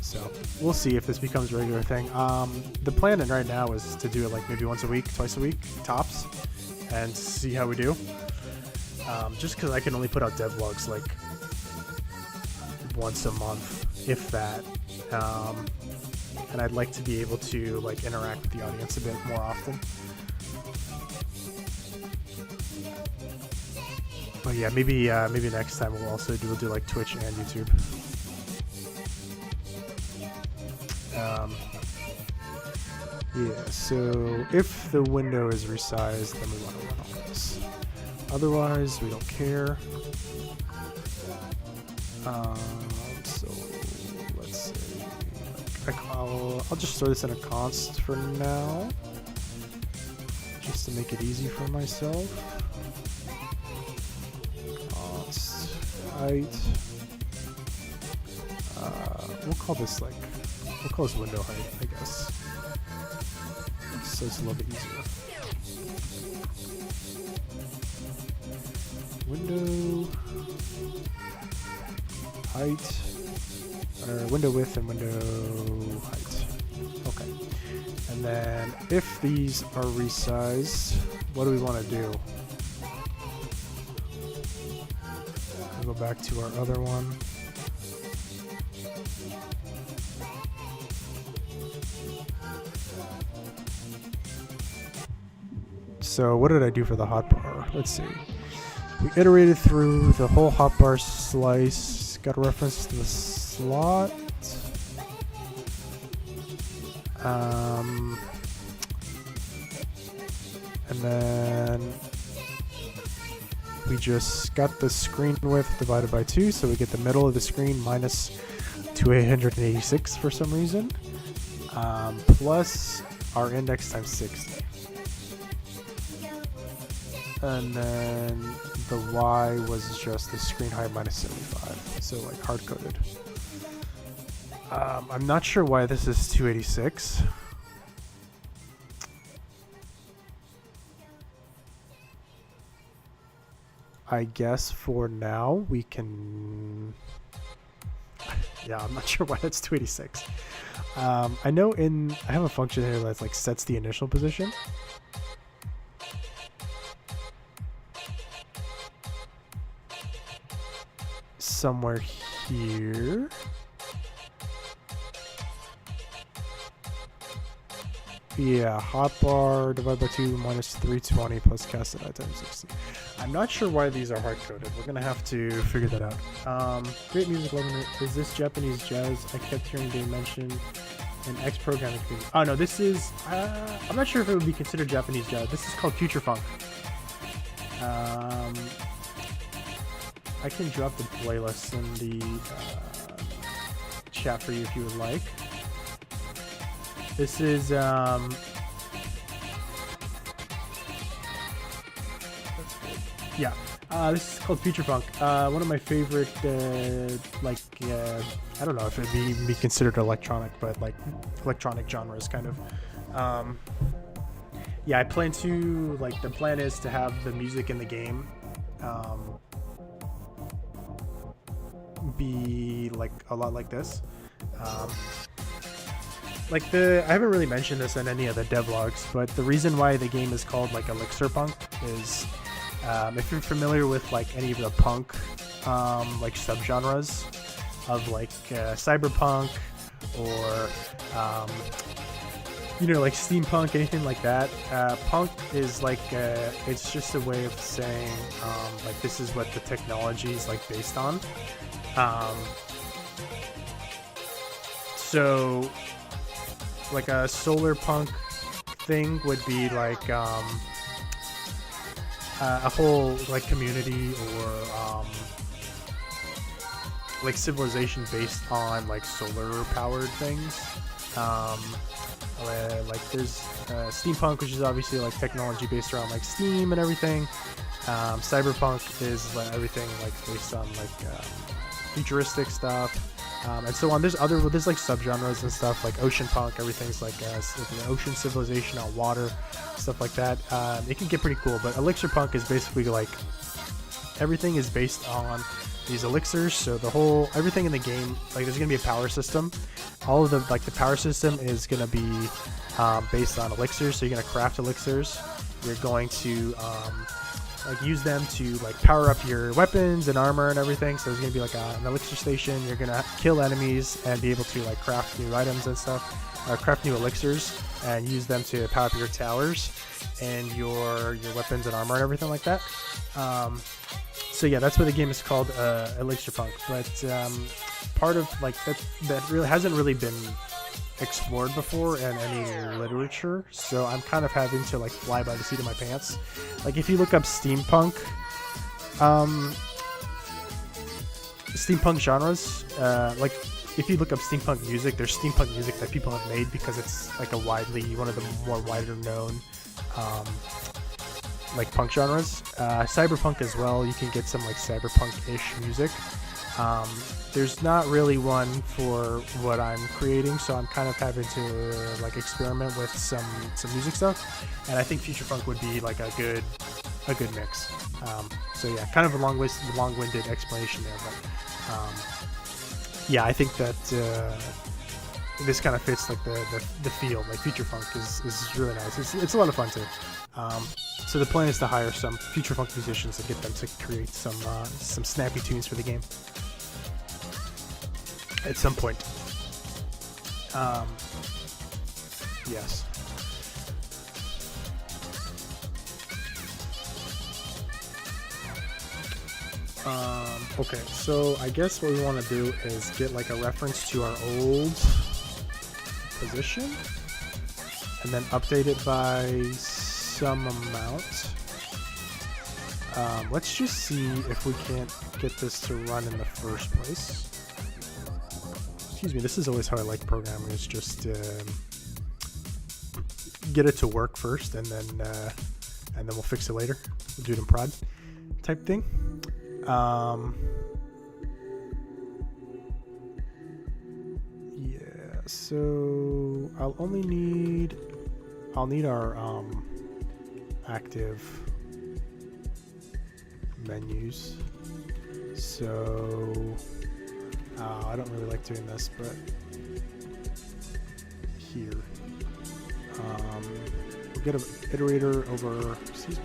So we'll see if this becomes a regular thing. The plan right now is to do it like maybe once a week, twice a week, tops, and see how we do. Just because I can only put out devlogs like once a month, if that. And I'd like to be able to like interact with the audience a bit more often. But yeah, maybe next time we'll do like Twitch and YouTube. Yeah, so if the window is resized, then we want to run all this. Otherwise, we don't care. So let's say I'll just throw this in a const for now, just to make it easy for myself. Const height. We'll call this window height, I guess, so it's a little bit easier. Window height, or window width and window height. Okay. And then if these are resized, what do we want to do? We'll go back to our other one. So what did I do for the hotbar? Let's see. We iterated through the whole hotbar slice, got a reference to the slot. And then we just got the screen width divided by 2, so we get the middle of the screen minus 286 for some reason, plus our index times 60. And then the Y was just the screen height minus 75, so like hard-coded. I'm not sure why this is 286. I guess for now we can... Yeah, I'm not sure why that's 286. I know I have a function here that like sets the initial position. Somewhere here. Yeah, hotbar divided by 2 minus 320 plus casted I times 60. I'm not sure why these are hard-coded. We're gonna have to figure that out. Great music loving it. Is this Japanese jazz? I kept hearing they mention an X-programming community. Oh no, this is, I'm not sure if it would be considered Japanese jazz. This is called Future Funk. I can drop the playlist in the chat for you if you would like. This is yeah, this is called Future Punk. One of my favorite I don't know if it'd be considered electronic, but like electronic genres kind of. Yeah, I plan to, like, the plan is to have the music in the game be like a lot like this. I haven't really mentioned this in any of the devlogs, but the reason why the game is called like Elixir Punk is if you're familiar with like any of the punk like subgenres of like cyberpunk or you know, like steampunk, anything like that. Punk is like it's just a way of saying like this is what the technology is like based on. So like a solar punk thing would be like a whole like community or like civilization based on like solar powered things. Like there's steampunk, which is obviously like technology based around like steam and everything. Cyberpunk is like everything like based on like futuristic stuff. And so on. There's like subgenres and stuff like ocean punk. Everything's like the ocean civilization on water, stuff like that. It can get pretty cool, but Elixir Punk is basically like everything is based on these elixirs. So everything in the game, like there's gonna be a power system. All of the power system is gonna be based on elixirs. So you're gonna craft elixirs. You're going to like use them to like power up your weapons and armor and everything. So there's gonna be like an elixir station. You're gonna kill enemies and be able to like craft new items and stuff, craft new elixirs and use them to power up your towers and your weapons and armor and everything like that. So yeah, that's why the game is called Elixir Punk. But part of like that really hasn't really been explored before in any literature, so I'm kind of having to like fly by the seat of my pants. Like if you look up steampunk genres, like if you look up steampunk music, there's steampunk music that people have made because it's like one of the more wider known like punk genres. Cyberpunk as well, you can get some like cyberpunk-ish music. There's not really one for what I'm creating, so I'm kind of having to like experiment with some music stuff, and I think future funk would be like a good mix. So yeah, kind of a long-winded explanation there, but yeah, I think that this kind of fits like the feel. Like future funk is really nice. It's a lot of fun too. So the plan is to hire some future funk musicians and get them to create some snappy tunes for the game at some point. Yes. Okay, so I guess what we want to do is get like a reference to our old position and then update it by some amount. Let's just see if we can't get this to run in the first place. Excuse me, this is always how I like programming, is just get it to work first and then we'll fix it later. We'll do it in prod type thing. Yeah, so I'll need our active menus. So I don't really like doing this, but here we'll get an iterator over, excuse me,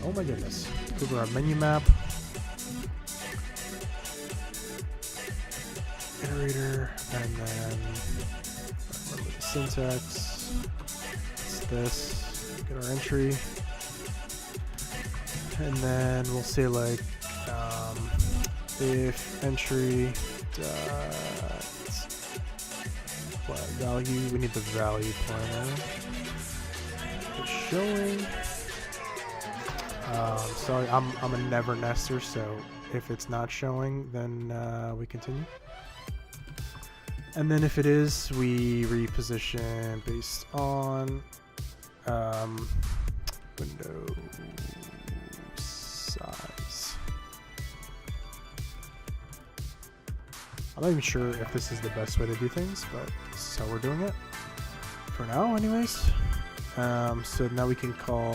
oh my goodness, over our menu map. Iterator, and then remember the syntax. It's this. Get our entry, and then we'll say like if entry dot value. We need the value pointer. It's showing. Sorry, I'm a never nester, so if it's not showing, then we continue. And then if it is, we reposition based on window size. I'm not even sure if this is the best way to do things, but this is how we're doing it for now anyways. So now we can call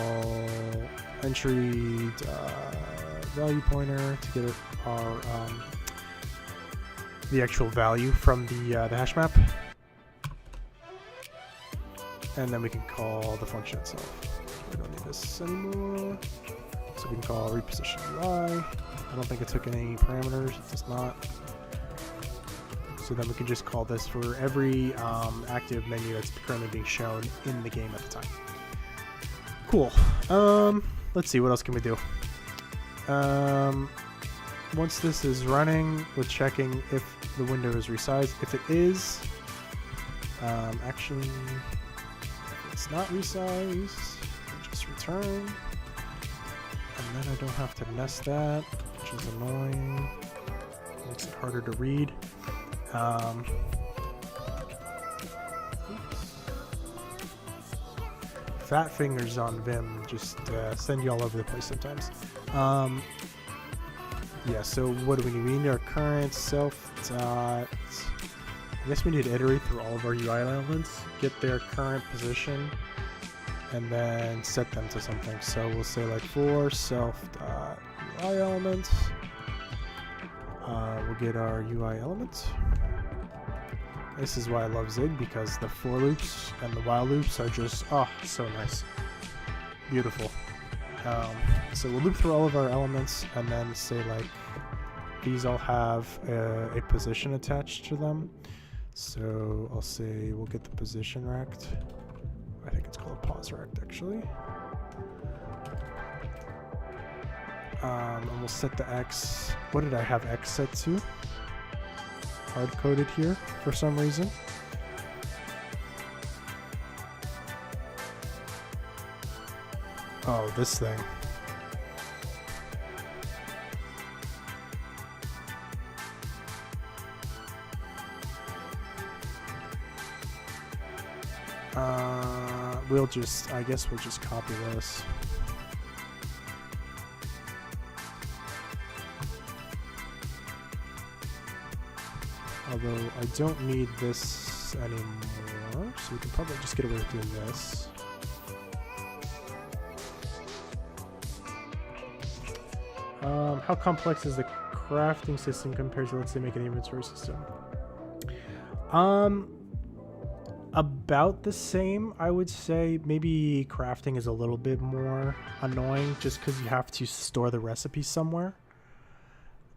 entry value pointer to get our the actual value from the hash map, and then we can call the function itself. We don't need this anymore, so we can call reposition UI. I don't think it took any parameters. It does not. So then we can just call this for every active menu that's currently being shown in the game at the time. Cool. Let's see, what else can we do? Once this is running, we're checking if the window is resized. If it is, actually, if it's not resized, we'll just return. And then I don't have to nest that, which is annoying. Makes it harder to read. Fat fingers on Vim just send you all over the place sometimes. Yeah, so what do we need? We need our current self dot. I guess we need to iterate through all of our UI elements, get their current position, and then set them to something. So we'll say like for self dot UI element, we'll get our UI element. This is why I love Zig, because the for loops and the while loops are just so nice, beautiful. So we'll loop through all of our elements and then say like these all have a position attached to them. So I'll say we'll get the position rect. I think it's called a pause rect actually. And we'll set the X. What did I have X set to? Hard coded here for some reason. Oh, this thing. I guess we'll just copy this. Although I don't need this anymore, so we can probably just get away with doing this. How complex is the crafting system compared to, let's say, making an inventory system? About the same, I would say. Maybe crafting is a little bit more annoying just because you have to store the recipe somewhere.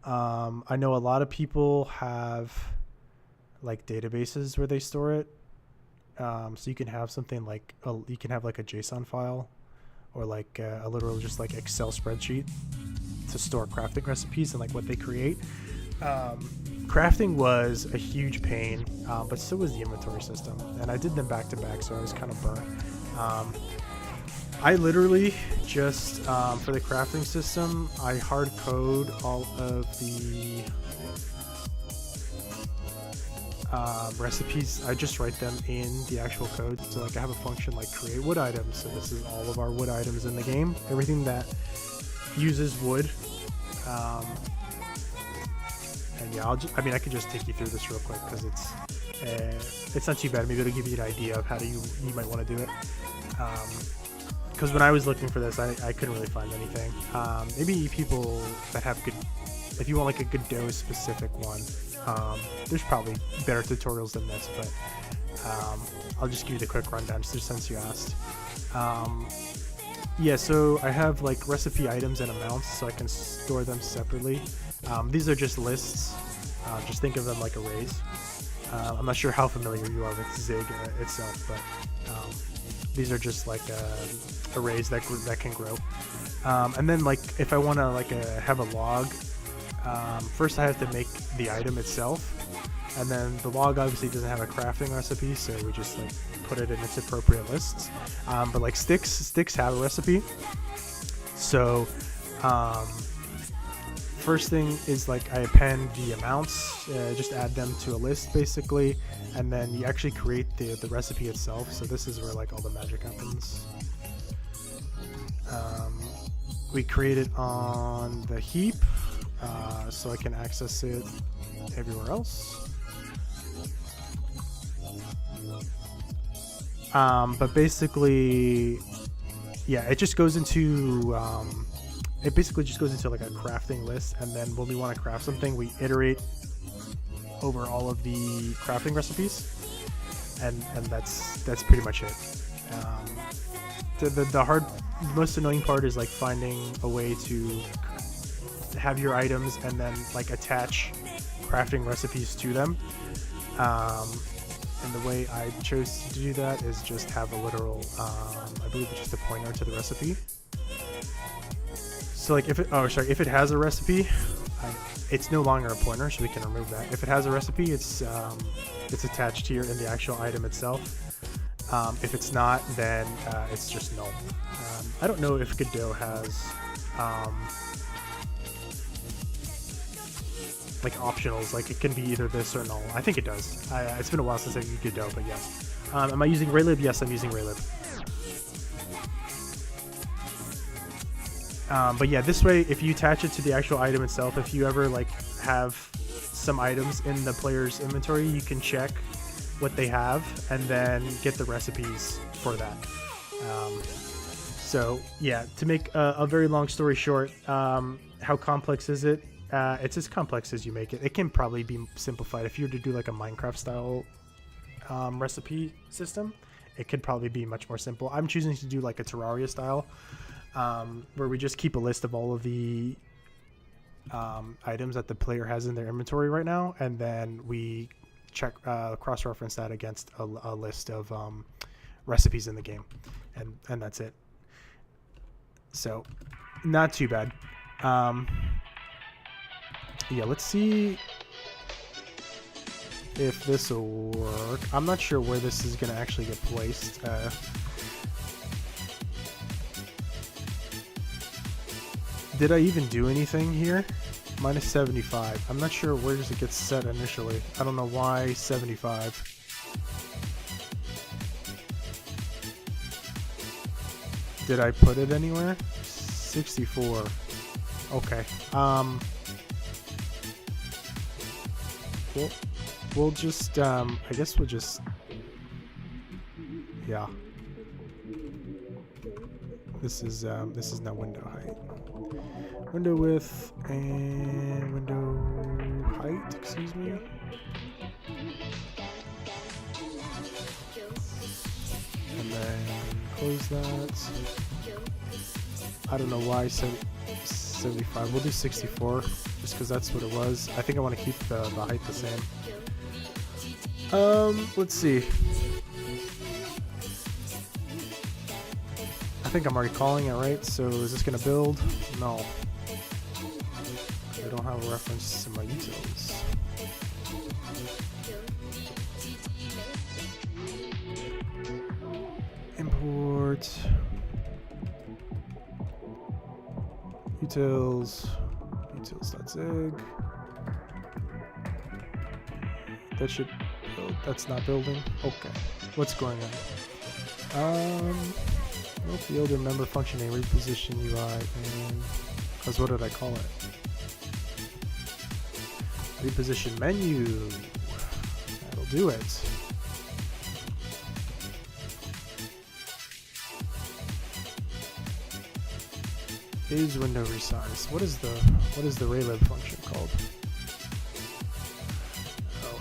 I know a lot of people have like databases where they store it. So you can have something like you can have like a JSON file or like a literal just like Excel spreadsheet to store crafting recipes and like what they create. Crafting was a huge pain, but so was the inventory system, and I did them back to back, so I was kind of burnt. I literally just for the crafting system, I hard code all of the recipes. I just write them in the actual code. So like I have a function like create wood items, so this is all of our wood items in the game, everything that uses wood. And yeah, I mean, I could just take you through this real quick because it's not too bad. Maybe it'll give you an idea of how you might want to do it. Because when I was looking for this, I couldn't really find anything. Maybe people that have good, if you want like a Godot specific one, there's probably better tutorials than this, but I'll just give you the quick rundown just since you asked. Yeah, so I have like recipe items and amounts, so I can store them separately. These are just lists. Just think of them like arrays. I'm not sure how familiar you are with Zig itself, but these are just like arrays that can grow. And then like if I want to like have a log, first I have to make the item itself, and then the log obviously doesn't have a crafting recipe, so we just like put it in its appropriate lists. But like sticks have a recipe, so first thing is like I append the amounts, just add them to a list basically, and then you actually create the recipe itself. So this is where like all the magic happens. We create it on the heap, so I can access it everywhere else. But basically, yeah, it just goes into it basically just goes into like a crafting list, and then when we want to craft something, we iterate over all of the crafting recipes, and that's pretty much it. The most annoying part is like finding a way to have your items and then like attach crafting recipes to them. And the way I chose to do that is just have a literal, I believe it's just a pointer to the recipe. So like if it has a recipe, it's no longer a pointer, so we can remove that. If it has a recipe, it's attached here in the actual item itself. If it's not, then it's just null. I don't know if Godot has like optionals, like it can be either this or null. I think it does. It's been a while since I've used Godot, but yes. Am I using Raylib? Yes, I'm using Raylib. But yeah, this way, if you attach it to the actual item itself, if you ever like have some items in the player's inventory, you can check what they have and then get the recipes for that. So yeah, to make a very long story short, how complex is it? It's as complex as you make it. It can probably be simplified. If you were to do like a Minecraft style recipe system, it could probably be much more simple. I'm choosing to do like a Terraria style, where we just keep a list of all of the items that the player has in their inventory right now, and then we check cross-reference that against a list of recipes in the game, and that's it. So not too bad. Yeah, let's see if this will work. I'm not sure where this is going to actually get placed. Did I even do anything here? Minus 75. I'm not sure where does it get set initially. I don't know why 75. Did I put it anywhere? 64. Okay. We'll just I guess we'll just, yeah. This is now window height. Window width and window height, excuse me. And then close that. I don't know why 75. We'll do 64 just because that's what it was. I think I want to keep the height the same. Let's see. I think I'm already calling it, right? So is this gonna build? No. I don't have a reference to my utils. Import utils.zig. That should build. That's not building. Okay. What's going on? Field and member function name, reposition UI, and because what did I call it? Reposition menu. That'll do it. Is window resize. What is the relib function called? Oh,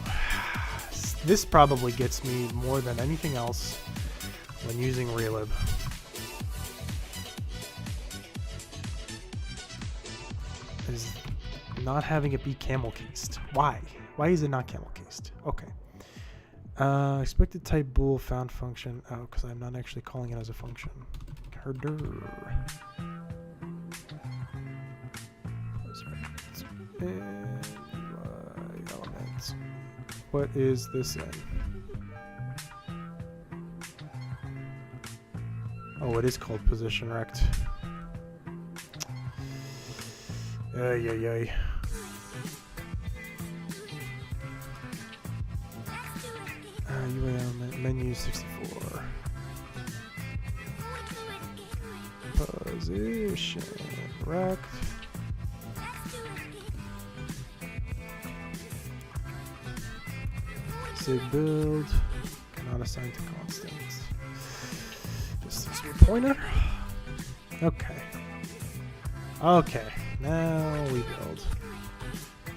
this probably gets me more than anything else when using relib. Is not having it be camel cased. Why? Why is it not camel cased? Okay. Expected type bool found function. Oh, because I'm not actually calling it as a function. Herder. And UI element. What is this in? Oh, it is called position rect. Ay, ay, ay. UI element, menu 64. Position rect. Sig build. Cannot assign to constants. Distance pointer. Okay. Okay. Now we build.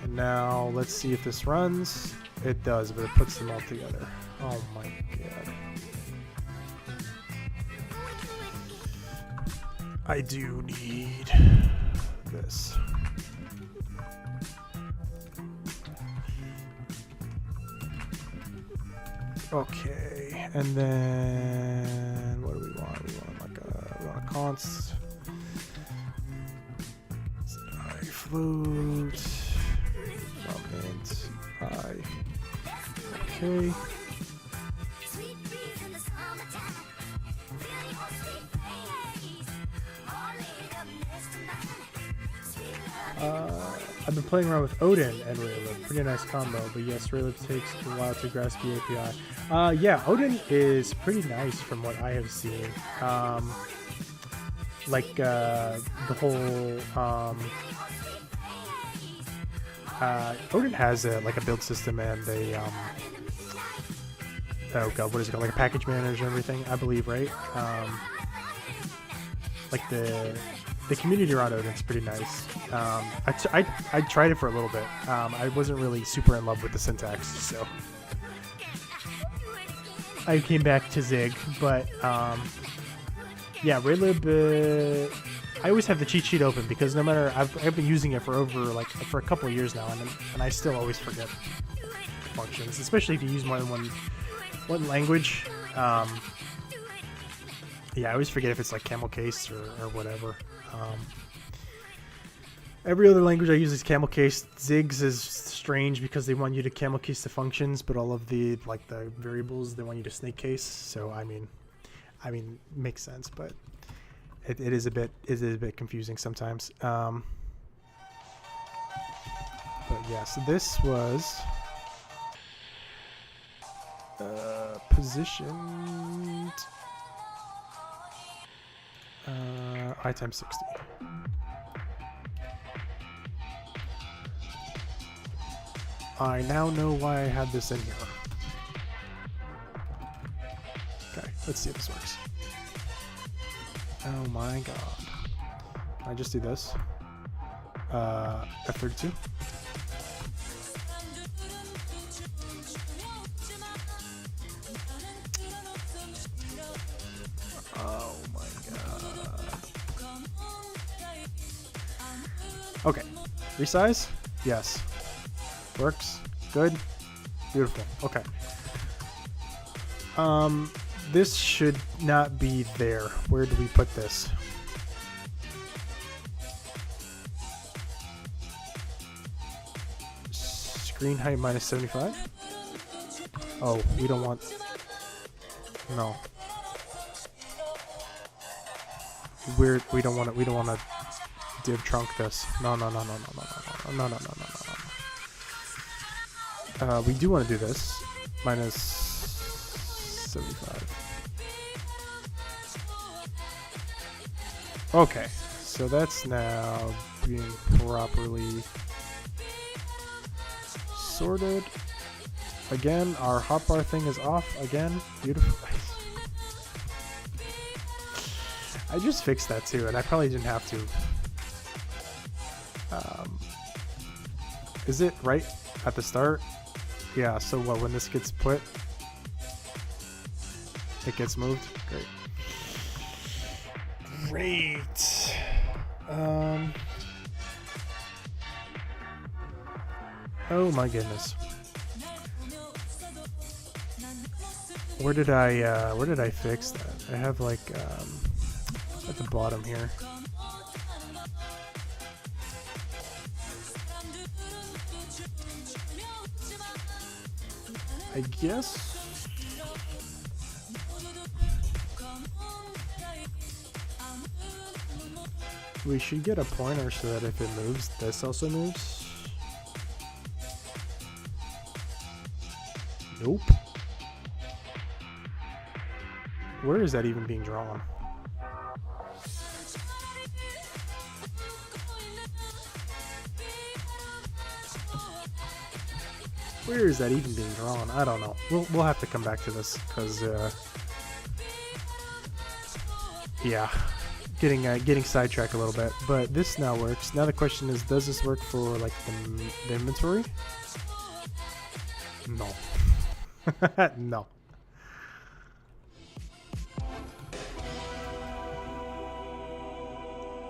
And now let's see if this runs. It does, but it puts them all together. Oh my god. I do need this. Okay, and then what do we want? We want like we want a const. Float. Int I. Okay. I've been playing around with Odin and Raylib. Pretty nice combo, but yes, Raylib takes a while to grasp the API. Yeah, Odin is pretty nice from what I have seen. Like the whole Odin has like a build system and a oh god, what is it called? Like a package manager and everything, I believe, right? Like the community around Odin's pretty nice. I tried it for a little bit. I wasn't really super in love with the syntax, so I came back to Zig. But yeah, Raylib. I always have the cheat sheet open because no matter I've been using it for a couple of years now, and I still always forget functions, especially if you use more than one language. Yeah, I always forget if it's like camel case or whatever. Every other language I use is camel case. Zig's is strange because they want you to camel case the functions, but all of the the variables they want you to snake case. So I mean, makes sense, but it is a bit confusing sometimes. But yeah, so this was positioned I times 60. I now know why I had this in here. Okay, let's see if this works. Oh my god. Can I just do this? F32. Oh my god. Okay. Resize? Yes. Works. Good. Beautiful. Okay. This should not be there. Where do we put this? Screen height minus 75? Oh, we don't want... No. We don't want to div trunk this. No. We do want to do this. Minus 75. Okay, so that's now being properly sorted. Again, our hotbar thing is off again. Beautiful. I just fixed that too, and I probably didn't have to. Is it right at the start? Yeah, so what, when this gets put, it gets moved? Great. Oh my goodness. Where did I fix that? I have like at the bottom here. I guess we should get a pointer so that if it moves, this also moves. Nope. Where is that even being drawn? Where is that even being drawn? I don't know. We'll have to come back to this because yeah, getting sidetracked a little bit. But this now works. Now the question is, does this work for like the inventory? No. No.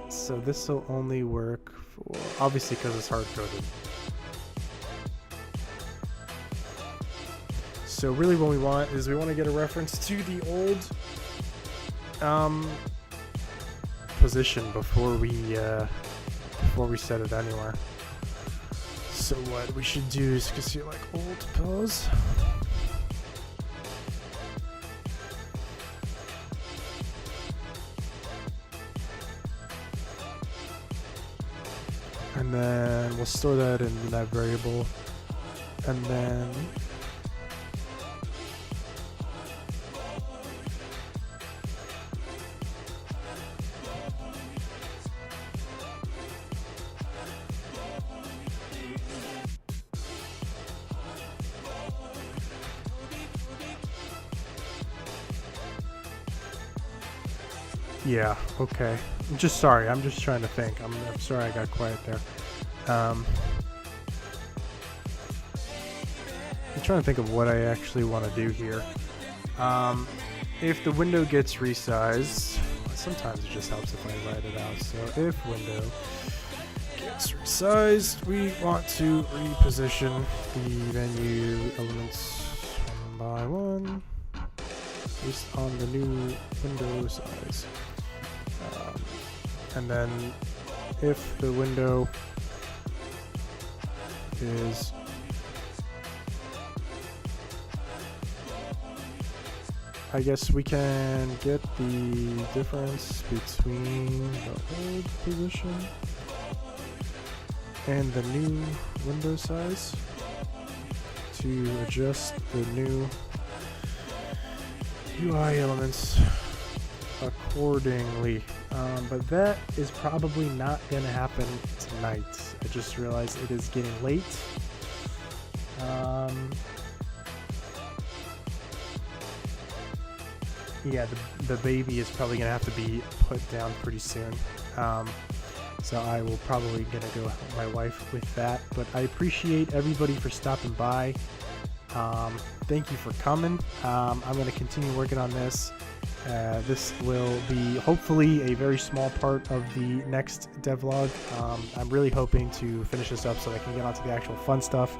So this will only work for, obviously because it's hard-coded. So really what we want is we want to get a reference to the old position before we set it anywhere. So what we should do is just see like old pose. And then we'll store that in that variable. And then yeah, okay. I'm just trying to think. I'm sorry I got quiet there. I'm trying to think of what I actually want to do here. If the window gets resized, sometimes it just helps if I write it out. So if window gets resized, we want to reposition the menu elements one by one based on the new window size. And then if the window is I guess we can get the difference between the old position and the new window size to adjust the new UI elements accordingly. But that is probably not going to happen tonight. I just realized it is getting late. Yeah, the baby is probably going to have to be put down pretty soon. So I will probably going to go help my wife with that. But I appreciate everybody for stopping by. Thank you for coming. I'm going to continue working on this. This will be hopefully a very small part of the next devlog. I'm really hoping to finish this up so I can get onto the actual fun stuff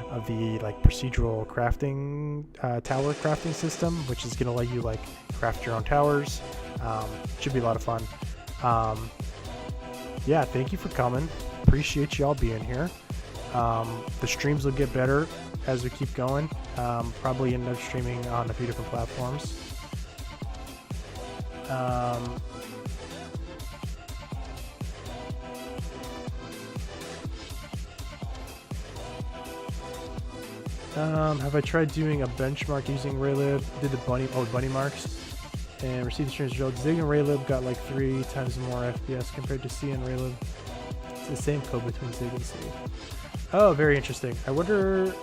of the like procedural crafting, tower crafting system, which is going to let you like craft your own towers. Should be a lot of fun. Yeah, thank you for coming. Appreciate y'all being here. The streams will get better as we keep going. Probably end up streaming on a few different platforms. Have I tried doing a benchmark using Raylib? Did the bunny marks and received the streams results. Zig and Raylib got like 3 times more FPS compared to C and Raylib. It's the same code between Zig and C. Oh, very interesting. I wonder,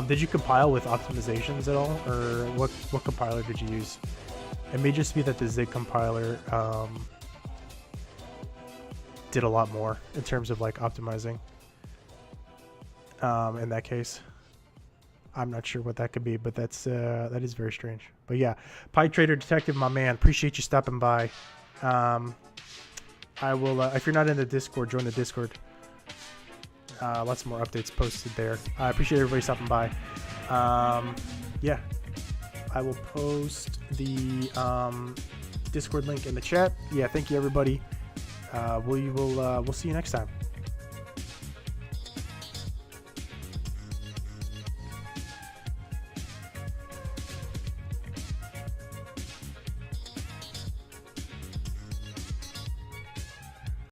did you compile with optimizations at all, or what compiler did you use? It may just be that the Zig compiler did a lot more in terms of like optimizing. In that case, I'm not sure what that could be, but that's that is very strange. But yeah, Pie Trader Detective, my man, appreciate you stopping by. I will, if you're not in the Discord, join the Discord. Lots more updates posted there. I appreciate everybody stopping by. Yeah, I will post the Discord link in the chat. Yeah, thank you everybody. We'll see you next time.